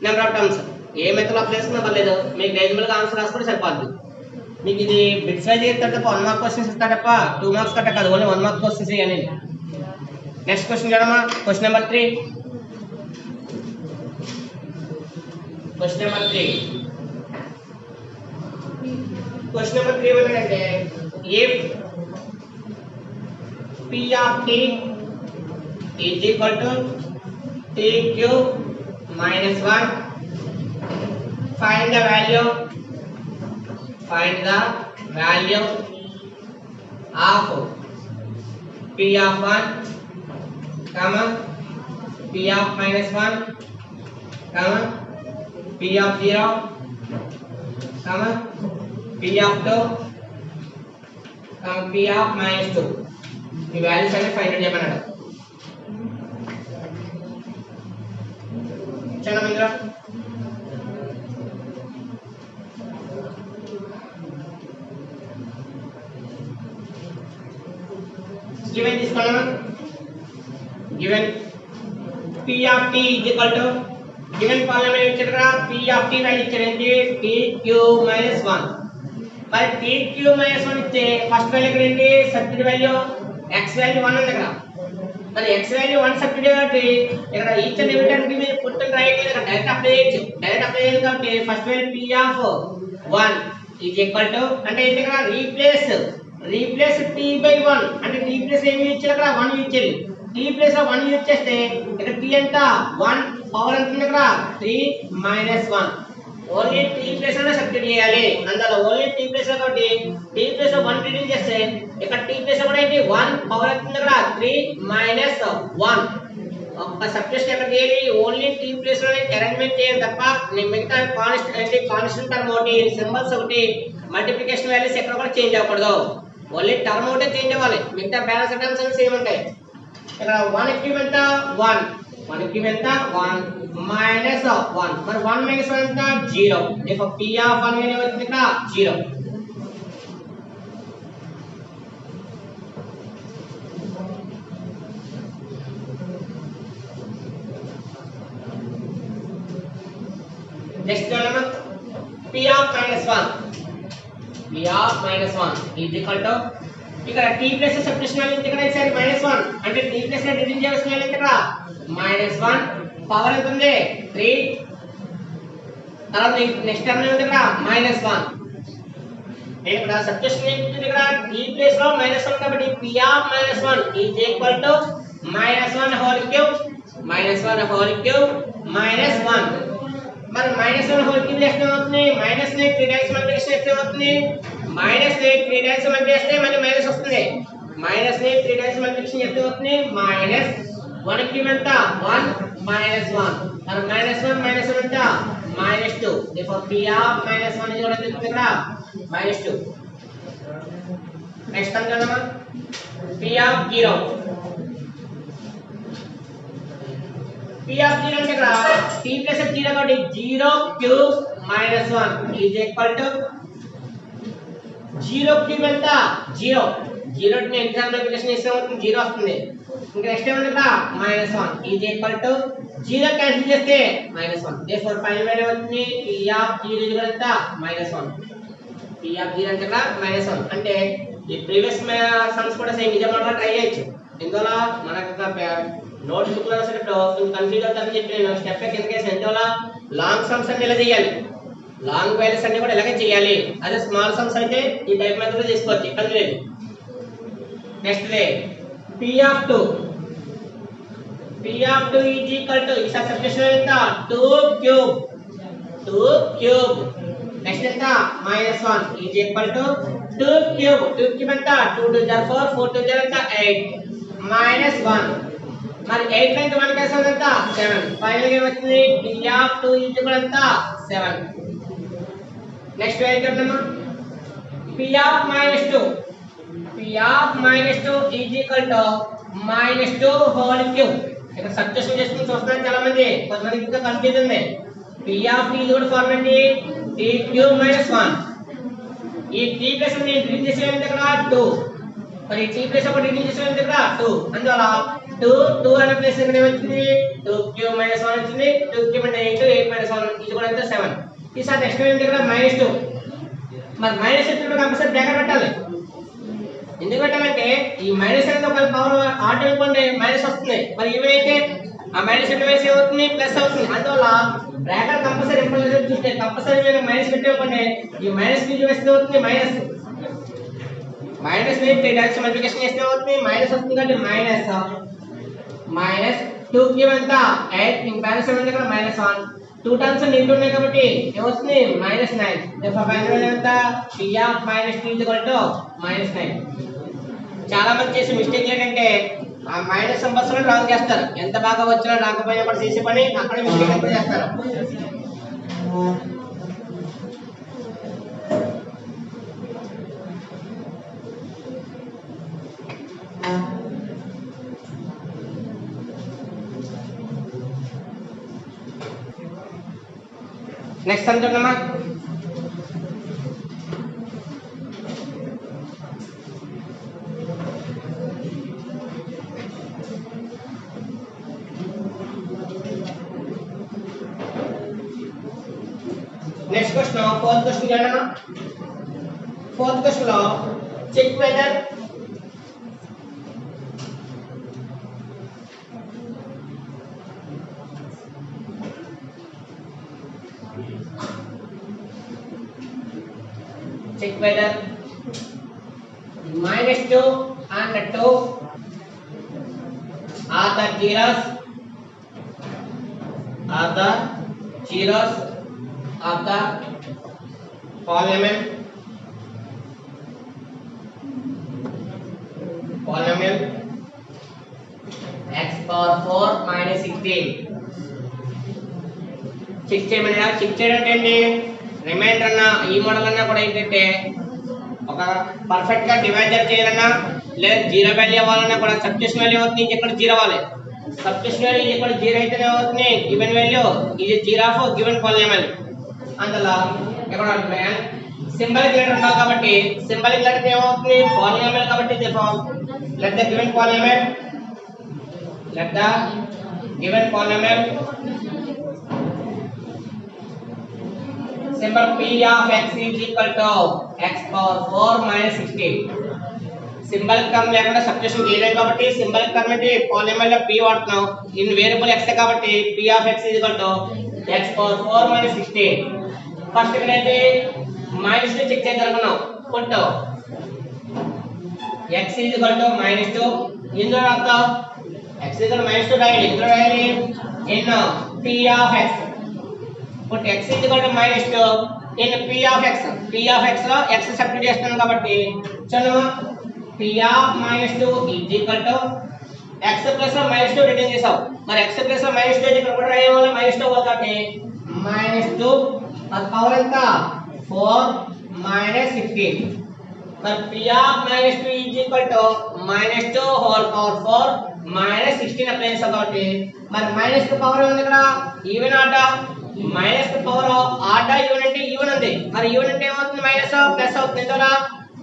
number of terms. ఏ మెథడ్ అప్లై చేసుకున్నా పర్లేదు, మీకు రీజనబుల్ గా ఆన్సర్ రాసుకుంటే సరిపోతుంది. మీకు ఇది బిట్స్ వైజ్ ఇస్తాడు తప్ప 1 మార్క్ క్వశ్చన్స్ ఇస్తాడు తప్ప 2 మార్క్స్ కట్ట కాదు, ఓన్లీ 1 మార్క్ క్వశ్చన్స్ ఇవ్వండి. నెక్స్ట్ క్వశ్చన్ చూడమ్మా, క్వశ్చన్ నెంబర్ 3. క్వశ్చన్ నెంబర్ 3 ఏమంటే, if P of t is equal to t cube minus 1, find the value of P of 1, P of minus 1, P of 0, P of 2, P of minus 2. ఈ వాల్యూస్ అన్ని ఫైండ్ అవుట్ చేయమన్నాడు. చూడండి ఇందులో గివెన్ తీసుకోండి. Given P of t is equal to given polynomial ఇచ్చాడు కదా, P of t వాల్యూ ఇచ్చాడు ఏంటి, t cube minus 1. మరి t cube minus 1 ఇస్తే ఫస్ట్ వాల్యూ ఇక్కడ ఏంటి, సబ్స్టిట్యూట్ వాల్యూ x వాల్యూ 1 ఉంది కదా. మరి x వాల్యూ 1 సబ్స్టిట్యూట్ కాబట్టి ఇక్కడ ఈచ్ అండ్ ఎవ్రీ టైం మీరు పుట్ అండ్ రైట్ ఇక్కడ డైరెక్ట్ అప్లై చేయొచ్చు. డైరెక్ట్ అప్లై చేయాలి కాబట్టి first value P of 1 is equal to అంటే ఏంటి, ఇక్కడ రీప్లేస్ t by 1 అంటే t ప్లస్ ఏమి ఇచ్చారు, అక్కడ 1 యూజ్ చేయాలి. t ప్లస్ 1 యూజ్ చేస్తే ఇక్కడ t ఎంత 1 పవర్ ఎంత ఉంది, ఇక్కడ 3 minus 1. ఓన్లీ t ప్లస్ అనే సబ్స్టిట్యూట్ చేయాలి. అందులో ఓన్లీ t ప్లస్ కాబట్టి t ప్లస్ 1 రీడింగ్ చేస్తే ఇక్కడ t ప్లస్ కూడా ఏంటి 1 పవర్ ఎంత ఉంది, ఇక్కడ 3 minus 1. ఒక సబ్స్టిట్యూషన్ ఎక్కడ చేయాలి, ఓన్లీ t ప్లస్ లోనే అరేంజ్మెంట్ చేయాలి తప్ప మిగతా కాన్స్టెంట్ టర్మ్ ఒకటి సింబల్స్ ఒకటి మల్టిప్లికేషన్ వాల్యూస్ ఎక్కడ కూడా చేంజ్ అవ్వకూడదు. ఓన్లీ టర్మ్ ఒకటే చేంజ్ అవ్వాలి, మిగతా బ్యాలెన్స్ టర్మ్స్ అన్ని సేమ్ ఉంటాయి. ఇక్కడ 1 క్యూబ్ ఎంత 1 minus 1. మరి 1 minus 1 ఎంత 0. therefore P of 1 వాల్యూ వచ్చింది ఇక్కడ 0. నెక్స్ట్ చూడండి, P of minus 1 is equal to ఇక్కడ t ప్లస్ సబ్స్టిట్యూషన్ వాల్యూ ఇక్కడ ఈసారి -1 అంటే t ప్లస్ ని రిడ్యూస్ చేయాల్సిన వాల్యూ ఇక్కడ -1 పవర్ ఎంత ఉంది 3. తర్వాత నెక్స్ట్ టర్మ్ ఉంది ఇక్కడ -1. నేను ఇక్కడ సబ్స్టిట్యూషన్ ఏంటి, ఇక్కడ t ప్లస్ లో -1 కాబట్టి P of -1 is equal to -1 whole cube -1. మరి -1 whole cube చేస్తే ఏమవుతుంది, మైనస్ ని 3 టైమ్స్ మల్టిప్లికేషన్ చేస్తే ఏమవుతుంది, మైనస్ ని 3 టైమ్స్ మల్టిప్లికేషన్ చేస్తే మళ్ళీ మైనస్ వస్తుంది. మైనస్ ని 3 టైమ్స్ మల్టిప్లికేషన్ చేస్తే వస్తుంది మైనస్ 1 కి ఎంత 1 మైనస్ 1 మరి మైనస్ 1 ఎంత -2 therefore p of -1 is what is ఇక్కడ -2 నెక్స్ట్ అంటామా p of 0 p of 0 అంటే ఇక్కడ t ప్లస్ 0 కాబట్టి 0 cube -1 is equal to 0 cube ఎంత 0 0 ని ఎగ్జామ్ మల్టిప్లికేషన్ చేస్తే అవుతుంది 0 వస్తుంది ఇంకా నెక్స్ట్ ఏమంటే ఇక్కడ -1 is equal to 0 క్యాన్సిల్ చేస్తే -1 therefore ఫైనల్ వాల్యూ అవుతుంది p of 0 is ఎంత -1 p of 0 అంటే ఇక్కడ -1 అంటే ఈ ప్రీవియస్ సమ్స్ కూడా సేమ్ ఇదే మోడల్ ట్రై చేయొచ్చు ఇందువల్ల మనకు నోట్ బుక్ లో రాసేటప్పుడు కొంచెం కన్ఫ్యూజ్ అవుతారని చెప్పి నేను స్టెప్ కిందకి వేసాను ఇందువల్ల లాంగ్ సమ్స్ అంటే ఇలా చేయాలి లాంగ్ వాల్యూస్ అన్ని కూడా ఇలాగే చేయాలి అదే స్మాల్ సమ్స్ అయితే ఈ టైప్ మెథడ్ తీసుకోవచ్చు ఇక్కడ లేదు next day p of 2 is equal to ఈ సబ్స్టిట్యూషన్ ఎంత 2 క్యూబ్ నెక్స్ట్ ఎంత -1 is equal to 2 క్యూబ్ ఎంత 2 2 4 4 2 ఎంత 8 -1 మరి 8 నుంచి 1 కేసం ఎంత 7 ఫైనల్ గా ఏమవుతుంది p of 2 is equal ఎంత 7 నెక్స్ట్ ఏం చేద్దామా p of -2 is equal to -2 whole cube ఇక్కడ సబ్స్టిట్యూషన్ చేసుకుని చూస్తున్నారు చాలా మంది కొంతమందికి ఇంకా కన్ఫ్యూజ్ ఉంది p of t కూడా ఫార్ములా t క్యూబ్ -1 ఈ t ప్లస్ ని ఇంక్రీజ్ చేసేది ఇక్కడ 2 మరి t ప్లస్ ఒకటి ఇంక్రీజ్ చేసేది ఇక్కడ 2 అందువల్ల 2 అనే ప్లేస్ ఇక్కడ ఏమొచ్చింది 2 క్యూబ్ -1 వచ్చింది 2 క్యూబ్ అంటే 8 8 1 ఇది కూడా ఎంత 7 ఈసారి నెక్స్ట్ ఏంటి ఇక్కడ -2 మరి మైనస్ ఎత్తులో కంపల్సరీ బ్రాకెట్ పెట్టాలి ఎందుకు పెట్టాలంటే ఈ మైనస్ అనేది ఒక పవర్ ఆర్డర్ అనుకోండి మైనస్ వస్తుంది మరి ఇవైతే ఆ మైనస్ ఎట్లా వేసి అవుతుంది ప్లస్ అవుతుంది అందువల్ల బ్రాకెట్ కంపల్సరీ ఇంపార్టెంట్ చూస్తే కంపల్సరీ మీరు మైనస్ పెట్టేసుకోండి ఈ మైనస్ కి వేస్తే అవుతుంది మైనస్ ని 3 టైమ్స్ మల్టిప్లికేషన్ చేస్తే అవుతుంది మైనస్ వస్తుంది కాబట్టి మైనస్ 2 కి ఎంత 8 ఇంక బ్యాలెన్స్ ఉంది ఇక్కడ -1 2 టర్మ్స్ నిండి ఉన్నాయి కాబట్టి ఏమవుతుంది -9 therefore ఫైనల్ ఎంత p of -2 -9 చాలా మంది చేసే మిస్టేక్ ఏంటంటే ఆ మైనస్ నంబర్స్ లో రాంగ్ చేస్తారు ఎంత బాగా వచ్చినా రాకపోయినా కూడా చేసే పని అక్కడ మిస్టేక్ ఎక్కువ చేస్తారు నెక్స్ట్ అంటున్నామా నెక్స్ట్ క్వశ్చన్ ఫోర్త్ క్వశ్చన్ చూడండి ఫోర్త్ క్వశ్చన్ లో check whether -2 and 2 are the zeros of the polynomial x power 4 minus 16 check చేయమన్నా చెక్ చేయడం ఏంటి రిమైండర్ అన్న ఈ మోడల్ అన్నా కూడా ఏంటంటే ఒక పర్ఫెక్ట్ గా డివైడర్ చేయాలన్నా లేదా జీరో వాల్యూ అవ్వాలన్నా కూడా సబ్స్టిట్యూషన్ వాల్యూ అవుతుంది ఇక్కడ జీరో అవ్వాలి సబ్స్టిట్యూషన్ వాల్యూ ఇక్కడ జీరో అయితేనే అవుతుంది గివెన్ వాల్యూ ఇది జీరో ఆఫ్ గివెన్ పాలినామియల్ అందులో ఇక్కడ సింబాలిక్ లెటర్ ఉండాలి కాబట్టి సింబాలిక్ లెటర్ ఏమవుతుంది పాలినామియల్ కాబట్టి let the given polynomial symbol p of x is equal to x power 4 minus 16 symbol term లేకుండా సబ్స్టిట్యూషన్ చేయలేం కాబట్టి సింబల్ టర్మ్ అంటే పాలినామియల్ లో p వాడుతున్నాం ఇన్ వేరియబుల్ x కాబట్టి p of x is equal to x power 4 minus 16 first ఇక్కడైతే మైనస్ ని చెక్ చేద్దామనుకున్నాం కొట్టు x is equal to -2 ఇందులో రాద్దాం x is equal to -2 రాయాలి ఇందులో రాయాలి ఎన్నో p of x put x is equal to -2 in p of x లో x సబ్స్టిట్యూట్ చేస్తున్నాం కాబట్టి చూడండి p of -2 is equal to x plus -2 return చేసాం మరి x plus -2 ఇక్కడ కూడా రాయడం వల్ల -2 అవ్వాలి కాబట్టి -2 అది పవర్ ఎంత 4 16 మరి p of -2 is equal to -2 whole power 4 16 apply చేసాం కాబట్టి మరి మైనస్ కి పవర్ ఉంది ఇక్కడ ఈవెన్ ఆట మైనస్ కి పవర్ ఆట ఈవెన్ అంటే ఈవెన్ ఉంది మరి ఈవెన్ అంటే ఏమవుతుంది మైనస్ ప్లస్ అవుతుంది కదా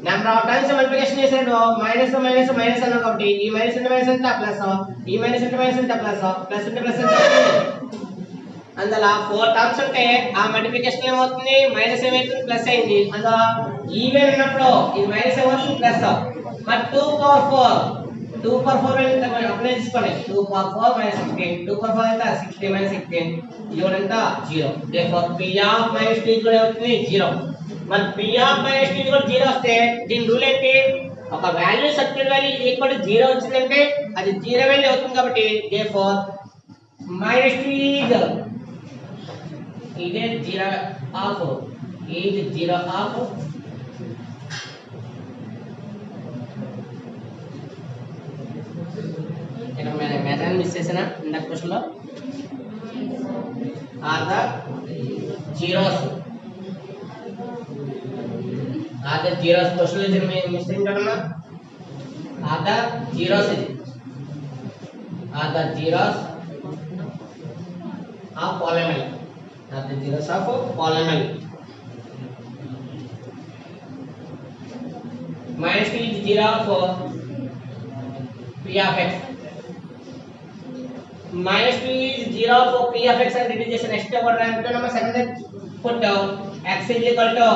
నెంబర్ ఆఫ్ టైమ్స్ మల్టిప్లికేషన్ చేసాడు మైనస్ మైనస్ మైనస్ అన్నాం కాబట్టి ఈ మైనస్ అంటే మైనస్ ఎంత ప్లస్ ఈ మైనస్ అంటే మైనస్ ఎంత ప్లస్ ప్లస్ అంటే ప్లస్ ఎంత అందులో 4 టర్మ్స్ ఉంటే ఆ మల్టిప్లికేషన్ ఏమవుతుంది మైనస్ ఏమవుతుంది ప్లస్ అయింది అందులో ఈవెన్ ఉన్నప్పుడు ఇది మైనస్ ఏమవుతుంది ప్లస్ మరి 2 పవర్ 4 2 పవర్ 4 ఎంత అప్లై చేసుకోండి 2 పవర్ 4 16 2 పవర్ 4 ఎంత 60 16 ఇది ఎంత 0 therefore p of -2 కూడా అవుతుంది 0 మరి p of -2 కూడా 0 వస్తే దీని రూల్ ఏంటి ఒక value circle value equal to 0 వచ్చిందంటే అది 0 వాల్యూ అవుతుంది కాబట్టి therefore -2 is 0 of ఇక్కడ మెథడ్ మిస్ చేసినా ఇందాక క్వశ్చన్ లో ఆర్ ద జీరోస్ క్వశ్చన్ లో మిస్ ఏంటన్నా ఆర్ ద జీరోస్ ఇది are the zeros of polynomial are the zeros of polynomial -2 is 0 for p of x -2 is 0 for p of x and it is just next over and to number second put down x is equal to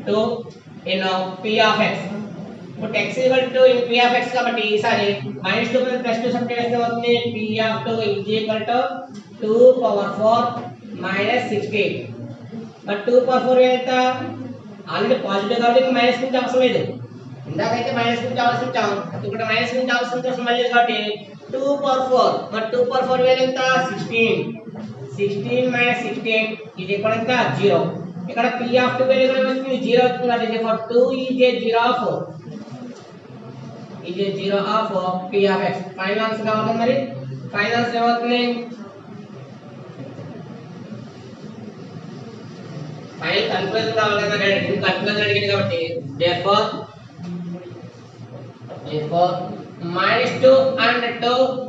2 in p of x put x is equal to in p of x కాబట్టి ఈసారి -2 ప్లస్ 2 సబ్ట్రాక్ట్ చేస్తే అవుతుంది p of 2 is equal to 2 power 4 16 but 2 power 4 ఎంత ఆల్రెడీ పాజిటివ్ కాబట్టి మైనస్ నుంచి అవసరం లేదు ఇందాకైతే మైనస్ నుంచి అవసరం ఇక్కడ మైనస్ నుంచి అవసరం మళ్ళీ కాబట్టి 2 power 4 but 2 power 4 వాల్యూ ఎంత 16 16 ఇది ఇక్కడ ఎంత 0 ఇక్కడ p of 2 వాల్యూ కూడా వస్తుంది 0 అవుతుంది అంటే therefore 2 is a 0 of p of x final answer కావాలి మరి ఫైనల్ ఆన్సర్ ఏమవుతుంది ఫైనల్ కన్క్లూజన్ కావాలి కదా నేను కన్క్లూజన్ అడిగాను కాబట్టి therefore -2 and 2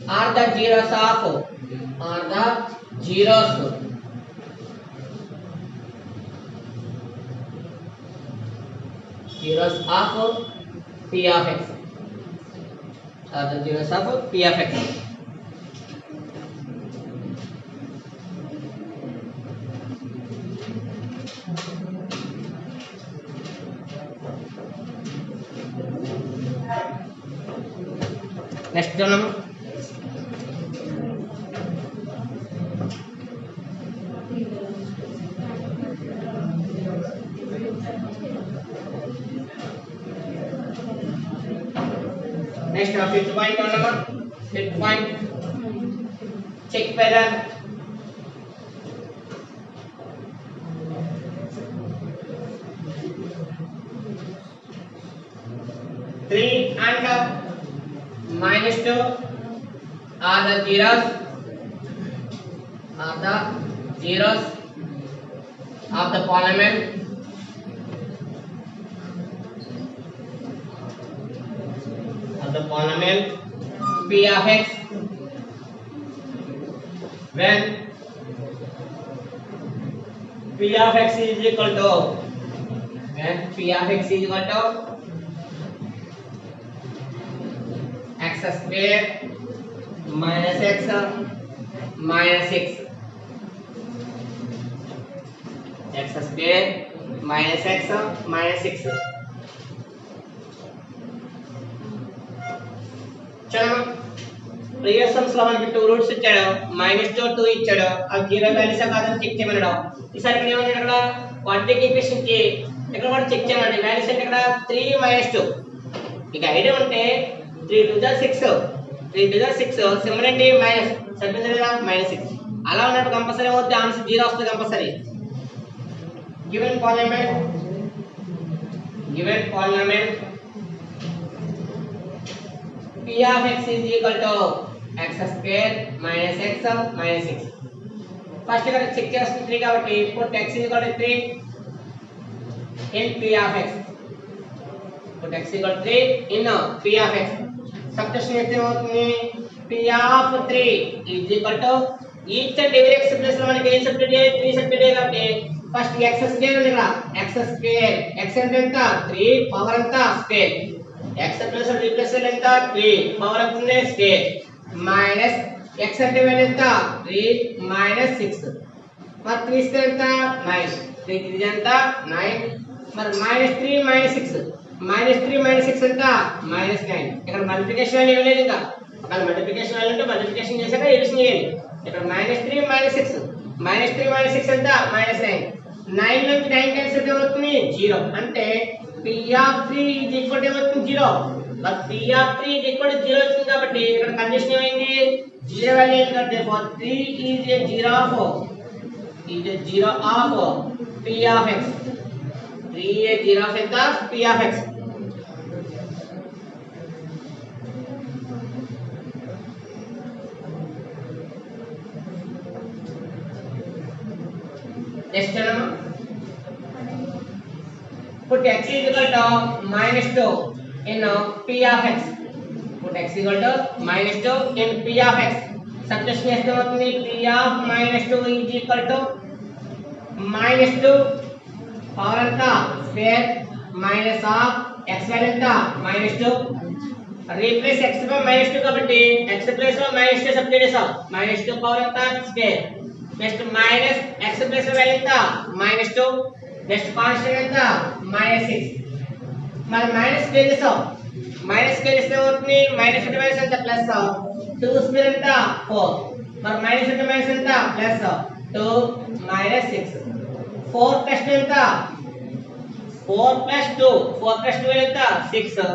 are the zeros of p of x are the zeros of p of x next one next fifth point number fifth point check whether three and -2 are the zeros of the polynomial p of x when p of x is equal to x square minus x minus 6 x square minus x minus 6 చలో ప్రీవియస్ సమ్స్ లో మనకి 2 రూట్స్ ఇచ్చాడు -2 ఇచ్చాడు ఆ 0 వాల్యూస్ కాదని చెక్ చేయమన్నాడు ఈసారి ఇక్కడ ఏమన్నాడు ఇక్కడ క్వాంటిటీ ఈక్వేషన్ కి ఇక్కడ కూడా చెక్ చేయమన్నాడు వాల్యూస్ అంటే ఇక్కడ 3 -2 ఇక ఐడియా ఉంటే 3 to the 6 సిమిలర్లీ మైనస్ సరిపోతుందా -6 అలా ఉన్నప్పుడు కంపల్సరీ అవుతుంది ఆన్సర్ 0 వస్తుంది compulsory given polynomial given polynomial p of x is equal to x square minus x minus 6. First ఇక్కడ చెక్ చేస్తుంది 3 కాబట్టి put x is equal to 3 in p of x. put x is equal to 3 in p of x. Substitution చేస్తే ఏమవుతుంది p of 3 is equal to each and every x plus లో మనకి ఏం సబ్స్టిట్యూట్ చేయాలి 3 సబ్స్టిట్యూట్ చేయాలి కాబట్టి ఫస్ట్ x స్క్వేర్ ఉంది ఇక్కడ x స్క్వేర్ x అంటే ఎంత 3 పవర్ ఎంత స్క్వేర్ x ప్లస్ రీప్లేస్ ఎంత 3 పవర్ ఎంత స్క్వేర్ మైనస్ x అంటే వాల్యూ ఎంత 3 మైనస్ 6 మరి 3 స్క్వేర్ ఎంత 9 3 3 ఎంత 9 మరి మైనస్ 3 మైనస్ 6 మైనస్ 3 మైనస్ 6 ఎంత మైనస్ 9 ఇక్కడ మల్టిప్లికేషన్ వాల్యూ ఇవ్వలేదు ఇంకా ఒకవేళ మల్టిప్లికేషన్ వాల్యూ అంటే మల్టిప్లికేషన్ చేశాక ఎడిషన్ చేయాలి ఇక్కడ మైనస్ 3 మైనస్ 6 మైనస్ 3 మైనస్ 6 ఎంత మైనస్ 9 9 నుంచి 9 క్యాన్సిల్ అవుతుంది 0 అంటే p of 3 is equal to అవుతుంది 0 మరి p of 3 is equal to 0 వచ్చింది కాబట్టి ఇక్కడ కండిషన్ ఏమైంది 0 వాల్యూ ఏంటంటే for 3 is a 0 of p of x 3 is a 0 of ఎంత p of x next term put x is equal to minus 2 in p of x put x is equal to minus 2 in p of x substitution చేస్తే అవుతుంది p of minus 2 is equal to minus 2 power ఎంత square minus of x value ఎంత minus 2 replace x by minus 2 కాబట్టి x ప్లేస్ లో minus 2 సబ్స్టిట్యూట్ చేసాం minus 2 పవర్ ఎంత square next minus x plus value ఎంత మైనస్ 2 నెక్స్ట్ కాన్స్టెంట్ ఎంత మైనస్ 6 మరి మైనస్ స్క్వేర్ చేసాం మైనస్ స్క్వేర్ చేస్తే అవుతుంది మైనస్ ఇంటూ మైనస్ ఎంత ప్లస్ 2 స్క్వేర్ ఎంత 4 మరి మైనస్ ఇంటూ మైనస్ ఎంత ప్లస్ 2 మైనస్ 6 4 ప్లస్ 2 ఎంత 4 ప్లస్ 2 4 ప్లస్ 2 ఎంత 6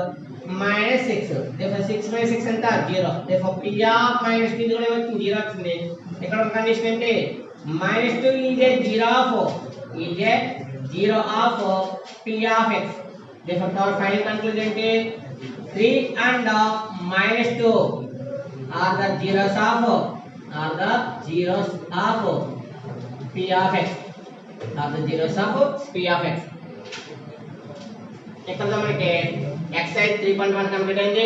minus 6 therefore 6 minus 6 ఎంత 0 therefore p of minus 2 కూడా వచ్చింది 0 వచ్చింది ఇక్కడ ఉన్న కండిషన్ ఏంటి minus 2 is a 0 of p of x therefore our final conclusion ఏంటి 3 and minus 2 are the zeros of p of x ఇక్కడ మనకి exercise 3.1 కంప్లీట్ అయింది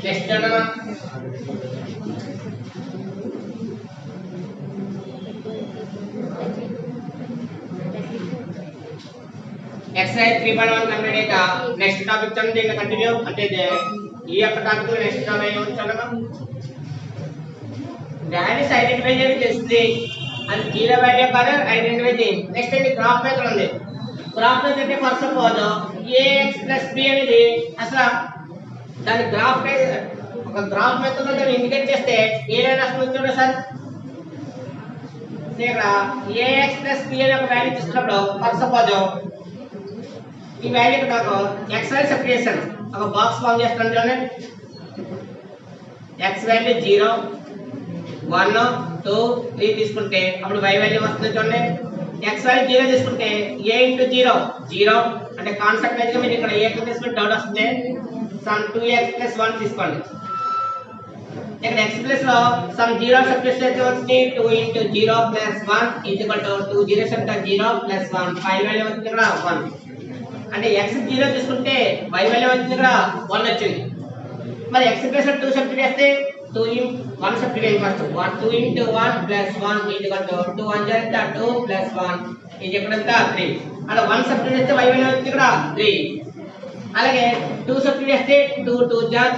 నెక్స్ట్ అన్నమా exercise 3.1 కంప్లీట్ అయ్యాక నెక్స్ట్ టాపిక్ తో దీన్ని కంటిన్యూ అంటే ఈ యొక్క టాపిక్ లో నెక్స్ట్ టాపిక్ ఏమొచ్చానమా వాల్యూస్ ఐడెంటిఫై చేయడం చేస్తుంది అండ్ జీరో వాల్యూ కాదు ఐడెంటిఫై చేయండి నెక్స్ట్ ఏంటి గ్రాఫ్ మెథడ్ ఉంది గ్రాఫ్ మెథడ్ అంటే ఫర్ సపోజ్ ax b అనేది అసలు దాని గ్రాఫ్ ఒక గ్రాఫ్ మెథడ్ లో దాన్ని ఇండికేట్ చేస్తే ఏ లైన్ వస్తుంది చూడండి సార్ ఇక్కడ ax b అనే ఒక వాల్యూ తీసుకున్నప్పుడు ఫర్ సపోజ్ ఈ వాల్యూ నాకు x వాల్యూ సెపరేట్ చేశాను ఒక బాక్స్ ఫామ్ చేస్తాను చూడండి x వాల్యూ 0 1 2 3 తీసుకుంటే అప్పుడు y వాల్యూ వస్తుంది చూడండి x వాల్యూ 0 తీసుకుంటే a * 0 0 అంటే కాన్సెప్ట్ వైస్ గా మీరు ఇక్కడ a కి తీసుకుంటే డౌట్ వస్తుంది సమ్ 2x + 1 తీసుకోండి ఇక్కడ x ప్లస్ లో సమ్ 0 సబ్స్టిట్యూట్ చేస్తే వస్తుంది 2 * 0 + 1 2 0 అంటే 0 + 1 5 వాల్యూ వస్తుంది ఇక్కడ 1 అంటే x 0 తీసుకుంటే y వాల్యూ వచ్చింది ఇక్కడ 1 వచ్చింది మరి x ప్లస్ 2 సబ్స్టిట్యూట్ చేస్తే 2 * 1 సబ్స్టిట్యూట్ ఫస్ట్ 2 * 1 + 1 2 1 జంట 2 + 1 ఇది ఎక్కడంతా 3 అలా 1 సబ్స్టిట్యూట్ చేస్తే y వాల్యూ వచ్చింది ఇక్కడ 3 అలాగే 2 సబ్స్టిట్యూట్ చేస్తే 2 2 జంట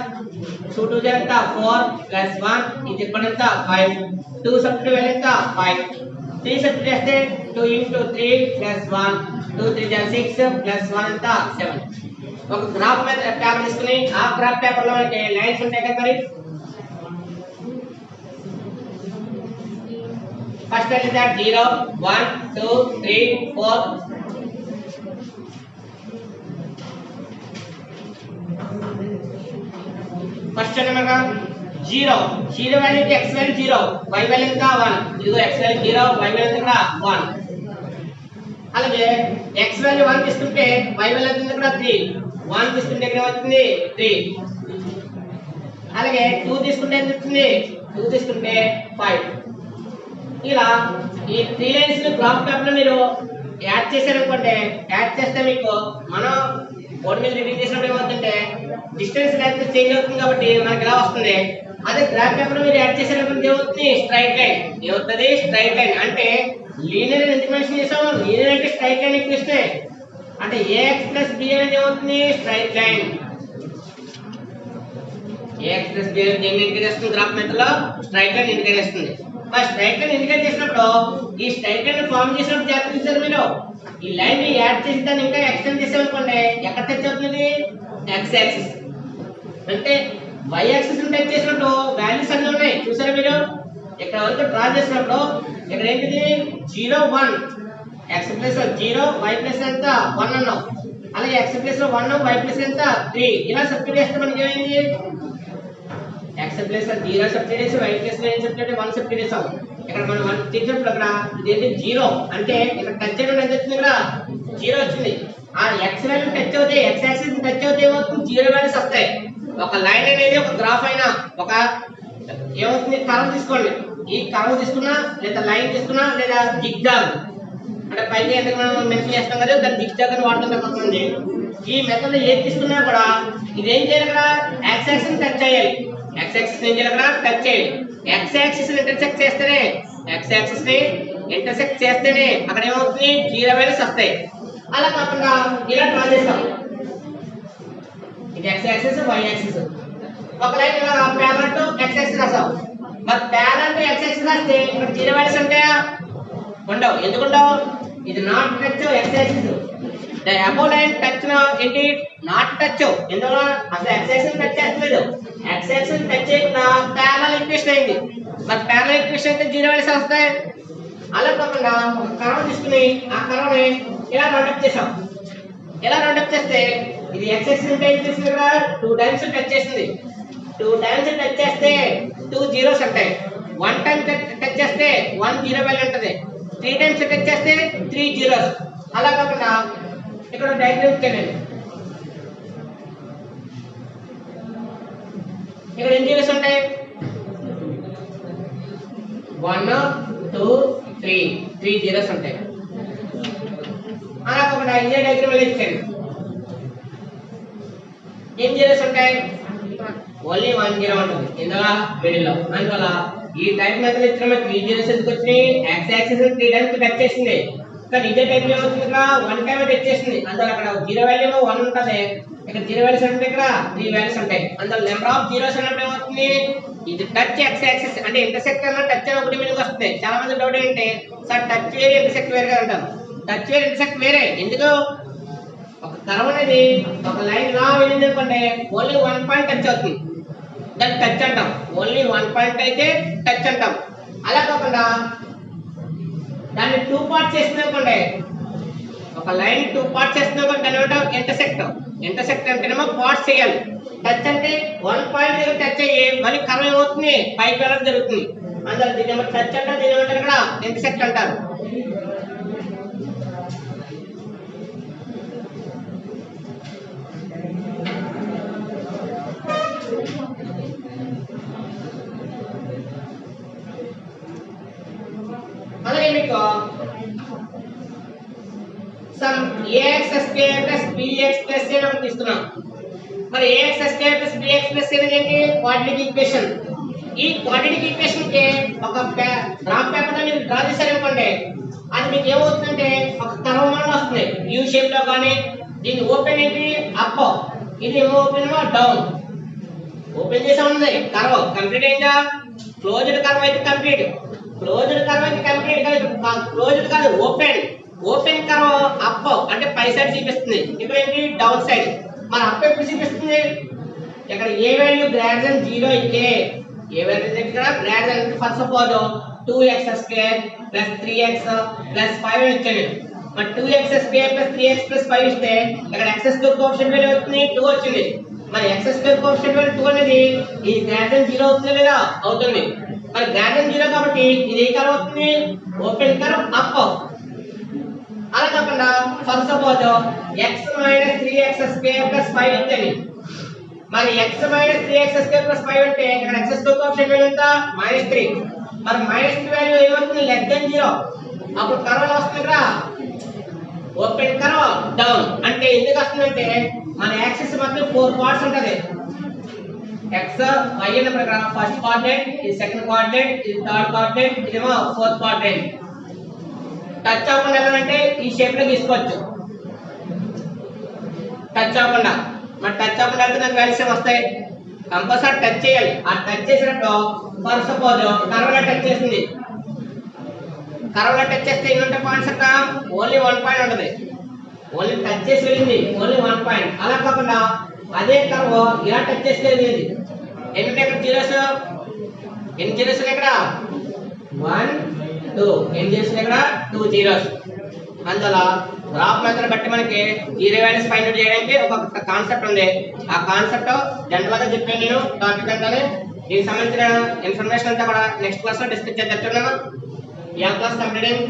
2 జంట 4 + 1 ఇది ఎక్కడంతా 5 2 సబ్స్టిట్యూట్ వాల్యూ ఎంత 5 3 సబ్స్టిట్యూట్ చేస్తే 2 into 3 plus 1 2 3 6 plus 1 ఎంత 7 ఒక గ్రాఫ్ పేపర్ తీసుకుని ఆ గ్రాఫ్ పేపర్ లో మనకి లైన్స్ ఉంటాయి కదా మరి first is that 0 1 2 3 4 first number 0 0 value కి x వాల్యూ 0 y వాల్యూ ఎంత 1 ఇదిగో x వాల్యూ 0 y వాల్యూ ఎంత 1 అలాగే x వాల్యూ 1 తీసుకుంటే y వాల్యూ ఎంత ఇక్కడ 3 1 తీసుకుంటే ఇక్కడ వస్తుంది 3 అలాగే 2 తీసుకుంటే ఎంత వస్తుంది 2 తీసుకుంటే 5 ఇలా ఈ 3 లైన్స్ గ్రాఫ్ పేపర్ లో మీరు యాడ్ చేశారనుకోండి యాడ్ చేస్తే మీకు మనం బోర్డు మీద రిపీట్ చేసినప్పుడు ఏమవుతుందంటే డిస్టెన్స్ లెంత్ చేంజ్ అవుతుంది కాబట్టి మనకి ఇలా వస్తుంది అదే గ్రాఫ్ పేపర్ లో మీరు యాడ్ చేశారనుకోండి ఏమవుతుంది స్ట్రైట్ లైన్ ఏమవుతుంది స్ట్రైట్ లైన్ అంటే లీనియర్ ఎందుకు మెన్షన్ చేసాము లీనియర్ అంటే స్ట్రైట్ లైన్ ఈక్వేషన్ అంటే ax + b అనేది ఏమవుతుంది స్ట్రైట్ లైన్ ax + b దేన్ని ఇండికేట్ చేస్తుంది గ్రాఫ్ మెథడ్ లో స్ట్రైట్ లైన్ ఇండికేట్ చేస్తుంది మరి స్ట్రైట్ లైన్ ఇండికేట్ చేసినప్పుడు ఈ స్ట్రైట్ లైన్ ఫార్మ్ చేసినప్పుడు జాగ్రత్త చూసారు మీరు ఈ లైన్ ని యాడ్ చేసి దాన్ని ఇంకా ఎక్స్టెండ్ చేసామనుకోండి ఎక్కడ టచ్ అవుతుంది x యాక్సిస్ అంటే y యాక్సిస్ ని టచ్ చేసినప్పుడు వాల్యూస్ అన్ని ఉన్నాయి చూసారా మీరు ఇక్కడ వరకు డ్రా చేసినప్పుడు ఇక్కడ ఏంటిది 0 1 x ప్లస్ 0 y ప్లస్ ఎంత 1 అన్నాం అలాగే x ప్లస్ 1 y ప్లస్ ఎంత 3 ఇలా సబ్స్టిట్యూట్ చేస్తే మనకి ఏమైంది x ప్లస్ 0 సబ్స్టిట్యూట్ చేసి y ప్లస్ 1 సబ్స్టిట్యూట్ 1 సబ్స్టిట్యూట్ చేసాం ఇక్కడ మనం 1 తీసినప్పుడు అక్కడ ఇదేంటి 0 అంటే ఇక్కడ టచ్ చేయడం ఎంత వచ్చింది ఇక్కడ 0 వచ్చింది ఆ x వాల్యూ టచ్ అవుతే x యాక్సిస్ టచ్ అవుతే ఏమవుతుంది 0 వాల్యూస్ వస్తాయి ఒక లైన్ అనేది ఒక గ్రాఫ్ అయినా ఒక ఏమవుతుంది కర్వ్ తీసుకోండి ఈ కర్వ్ తీసుకున్నా లేదా లైన్ తీసుకున్నా లేదా జిగ్జాగ్ అంటే పైకి ఎందుకు మనం మెన్షన్ చేస్తాం కదా దాన్ని జిగ్జాగ్ అని వాడుతుంటాం కొంతమంది ఈ మెథడ్ ఏది తీసుకున్నా కూడా ఇదేం చేయాలి ఇక్కడ x యాక్సిస్ టచ్ చేయాలి x యాక్సిస్ ఏం చేయాలి ఇక్కడ టచ్ చేయాలి x యాక్సిస్ ఇంటర్సెక్ట్ చేస్తేనే x యాక్సిస్ ని ఇంటర్సెక్ట్ చేస్తేనే అక్కడ ఏమవుతుంది 0 వాల్యూస్ వస్తాయి అలా కాకుండా ఇలా డ్రా చేస్తాం ఇది x యాక్సిస్ y యాక్సిస్ ఒక లైన్ ఇలా ప్యారలల్ టు x యాక్సిస్ రాసాం మరి ప్యారలల్ టు x యాక్సిస్ రాస్తే ఇక్కడ 0 వాల్యూస్ ఉంటాయా ఉండవు ఎందుకు ఉండవు ఇది not touch x axis the above line touch ఏంటి నాట్ టచ్ ఎందువల్ల అసలు x యాక్సిస్ టచ్ చేస్తలేదు x యాక్సిస్ టచ్ చేయకుండా ప్యారలల్ ఈక్వేషన్ అయింది మరి ప్యారలల్ ఈక్వేషన్ అయితే 0 వాల్యూస్ వస్తాయి అలా కాకుండా ఒక కర్వ్ తీసుకుని ఆ కర్వ్ ని ఇలా రౌండప్ చేసాం ఇలా రౌండప్ చేస్తే ఇది x యాక్సిస్ అంటే ఏం చేసింది ఇక్కడ 2 టైమ్స్ టచ్ చేస్తుంది 2 టైమ్స్ టచ్ చేస్తే 2 జీరోస్ ఉంటాయి 1 టైం టచ్ చేస్తే 1 జీరో వాల్యూ ఉంటుంది 3 టైమ్స్ టచ్ చేస్తే 3 జీరోస్ అలా కాకుండా ఇక్కడ డయాగ్రామ్ చేయండి ఇక్కడ ఎన్ని జీరోస్ ఉంటాయి 1 2 3 జీరోస్ ఉంటాయి అలా కాకుండా ఇదే డయాగ్రామ్ లో ఇచ్చాను ఎన్ని జీరోస్ ఉంటాయి ఓన్లీ 1 జీరో ఉంటుంది ఇందులో మిడిల్ లో అందువల్ల ఈ టైప్ మెథడ్ ఇచ్చిన 3 జీరోస్ ఎందుకు వచ్చినాయి x యాక్సిస్ 3 టైమ్స్ టచ్ చేసింది కానీ ఇదే టైప్ లో ఏమవుతుంది ఇక్కడ 1 టైం టచ్ చేసింది అందువల్ల అక్కడ 0 వాల్యూ 1 ఉంటుంది ఇక్కడ 0 వాల్యూస్ అంటే ఇక్కడ 3 వాల్యూస్ ఉంటాయి అందువల్ల నెంబర్ ఆఫ్ జీరోస్ అన్నప్పుడు ఏమవుతుంది ఇది టచ్ x యాక్సిస్ అంటే ఇంటర్సెక్ట్ అన్న టచ్ అని ఒకటి మీనింగ్ వస్తుంది చాలా మంది డౌట్ ఏంటంటే సార్ టచ్ వేరే ఇంటర్సెక్ట్ వేరే అంటారు టచ్ వేరే ఇంటర్సెక్ట్ వేరే ఎందుకు ఒక కర్వ్ అనేది ఒక లైన్ లా వెళ్ళింది అనుకోండి ఓన్లీ 1 పాయింట్ టచ్ అవుతుంది దాన్ని టచ్ అంటాం ఓన్లీ 1 పాయింట్ అయితే టచ్ అంటాం అలా కాకుండా దాన్ని 2 పార్ట్స్ చేస్తుంది అనుకోండి ఒక లైన్ 2 పార్ట్స్ చేస్తుంది అనుకోండి దాన్ని ఏమంటాం ఇంటర్సెక్ట్ అంటేనేమో పార్ట్స్ చేయాలి టచ్ అంటే 1 పాయింట్ దగ్గర టచ్ అయ్యి మళ్ళీ కర్వ్ ఏమవుతుంది పైకి వెళ్ళడం జరుగుతుంది అందువల్ల దీన్ని టచ్ అంటారు దీన్ని ఏమంటారు ఇక్కడ ఇంటర్సెక్ట్ అంటారు అలాగే మీకు some ax square plus bx plus c అని ఇస్తున్నాం మరి ax square plus bx plus c అనేది ఏంటి క్వాడ్రాటిక్ ఈక్వేషన్ ఈ క్వాడ్రాటిక్ ఈక్వేషన్ కి ఒక గ్రాఫ్ పేపర్ లో మీరు డ్రా చేశారనుకోండి అది మీకు ఏమవుతుందంటే ఒక కర్వ్ మోడల్ వస్తుంది యూ షేప్ లో కానీ దీని ఓపెన్ ఏంటి అప్ ఇది ఓపెన్ డౌన్ ఓపెన్ చేసా ఉంది కర్వ్ కంప్లీట్ అయిందా క్లోజ్డ్ కర్వ్ అయితే కంప్లీట్ క్లోజ్డ్ కర్వ్ అయితే కంప్లీట్ గా క్లోజ్డ్ కాదు, ఓపెన్. ఓపెన్ కర్వ్ అప్ అంటే పై సైడ్ చూపిస్తుంది, ఇక్కడ ఏంటి డౌన్ సైడ్. మరి అప్ ఎప్పుడు చూపిస్తుంది? ఇక్కడ ఏ వాల్యూ గ్రేటర్ దెన్ 0 అయితే, ఏ వాల్యూ ఇక్కడ greater than, for suppose 2x² + 3x + 5 అని ఇచ్చాను. మరి 2x² + 3x + 5 ఇస్తే ఇక్కడ x² కోఎఫిషియంట్ వాల్యూ అవుతుంది 2 వచ్చింది. మరి x² కోఎఫిషియంట్ వాల్యూ 2 అనేది ఇది గ్రేటర్ దెన్ 0 అవుతుంది లేదా? అవుతుంది. మరి గ్రేటర్ దెన్ 0 కాబట్టి ఇది ఏ కర్వ్ అవుతుంది? Open curve up. అలా కాకుండా ఫర్ సపోజ్ x - 3x² + 5 ఇచ్చాను. మరి x - 3x² + 5 అంటే ఇక్కడ x² కోఎఫిషియంట్ వాల్యూ ఎంత? -3. మరి -3 వాల్యూ ఏమవుతుంది? Less than 0. అప్పుడు కర్వ్ ఎలా వస్తుంది? ఇక్కడ ఓపెన్ కర్వ్ డౌన్. అంటే ఎందుకు వస్తుందంటే మన యాక్సిస్ మొత్తం 4 పార్ట్స్ ఉంటది. x y అన్న ప్రకారం ఫస్ట్ క్వాడ్రంట్, ఇది సెకండ్ క్వాడ్రంట్, ఇది థర్డ్ క్వాడ్రంట్, ఇదేమో ఫోర్త్ క్వాడ్రంట్. టచ్ అవ్వకుండా వెళ్ళాలంటే ఈ షేప్ లో తీసుకోవచ్చు, టచ్ అవ్వకుండా. మరి టచ్ అవ్వకుండా వెళ్తే నాకు వాల్యూస్ వస్తాయి. కంపల్సరీ టచ్ చేయాలి. ఆ టచ్ చేసినప్పుడు ఫర్ సపోజ్ కర్వ్ లో టచ్ చేసింది, కర్వ్ లో టచ్ చేస్తే ఎన్ని ఉంటాయి పాయింట్స్? అక్కడ ఓన్లీ 1 పాయింట్ ఉంటుంది. ఓన్లీ టచ్ చేసి వెళ్ళింది, ఓన్లీ 1 పాయింట్. అలా కాకుండా అదే కర్వ్ ఇలా టచ్ చేస్తే వెళ్ళింది, ఎన్ని ఉంటాయి ఇక్కడ జీరోస్? ఎన్ని జీరోస్ ఉన్నాయి ఇక్కడ? 1 2. ఎన్ని జీరోస్ ఉన్నాయి ఇక్కడ? 2 జీరోస్. అందువల్ల గ్రాఫ్ మెథడ్ బట్టి మనకి జీరో వాల్యూస్ ఫైండ్ అవుట్ చేయడానికి ఒక కాన్సెప్ట్ ఉంది. ఆ కాన్సెప్ట్ జనరల్ గా చెప్పాను నేను టాపిక్ అంతానే. దీనికి సంబంధించిన ఇన్ఫర్మేషన్ అంతా కూడా నెక్స్ట్ క్లాస్ లో డిస్కస్ చేద్దాం. Class completing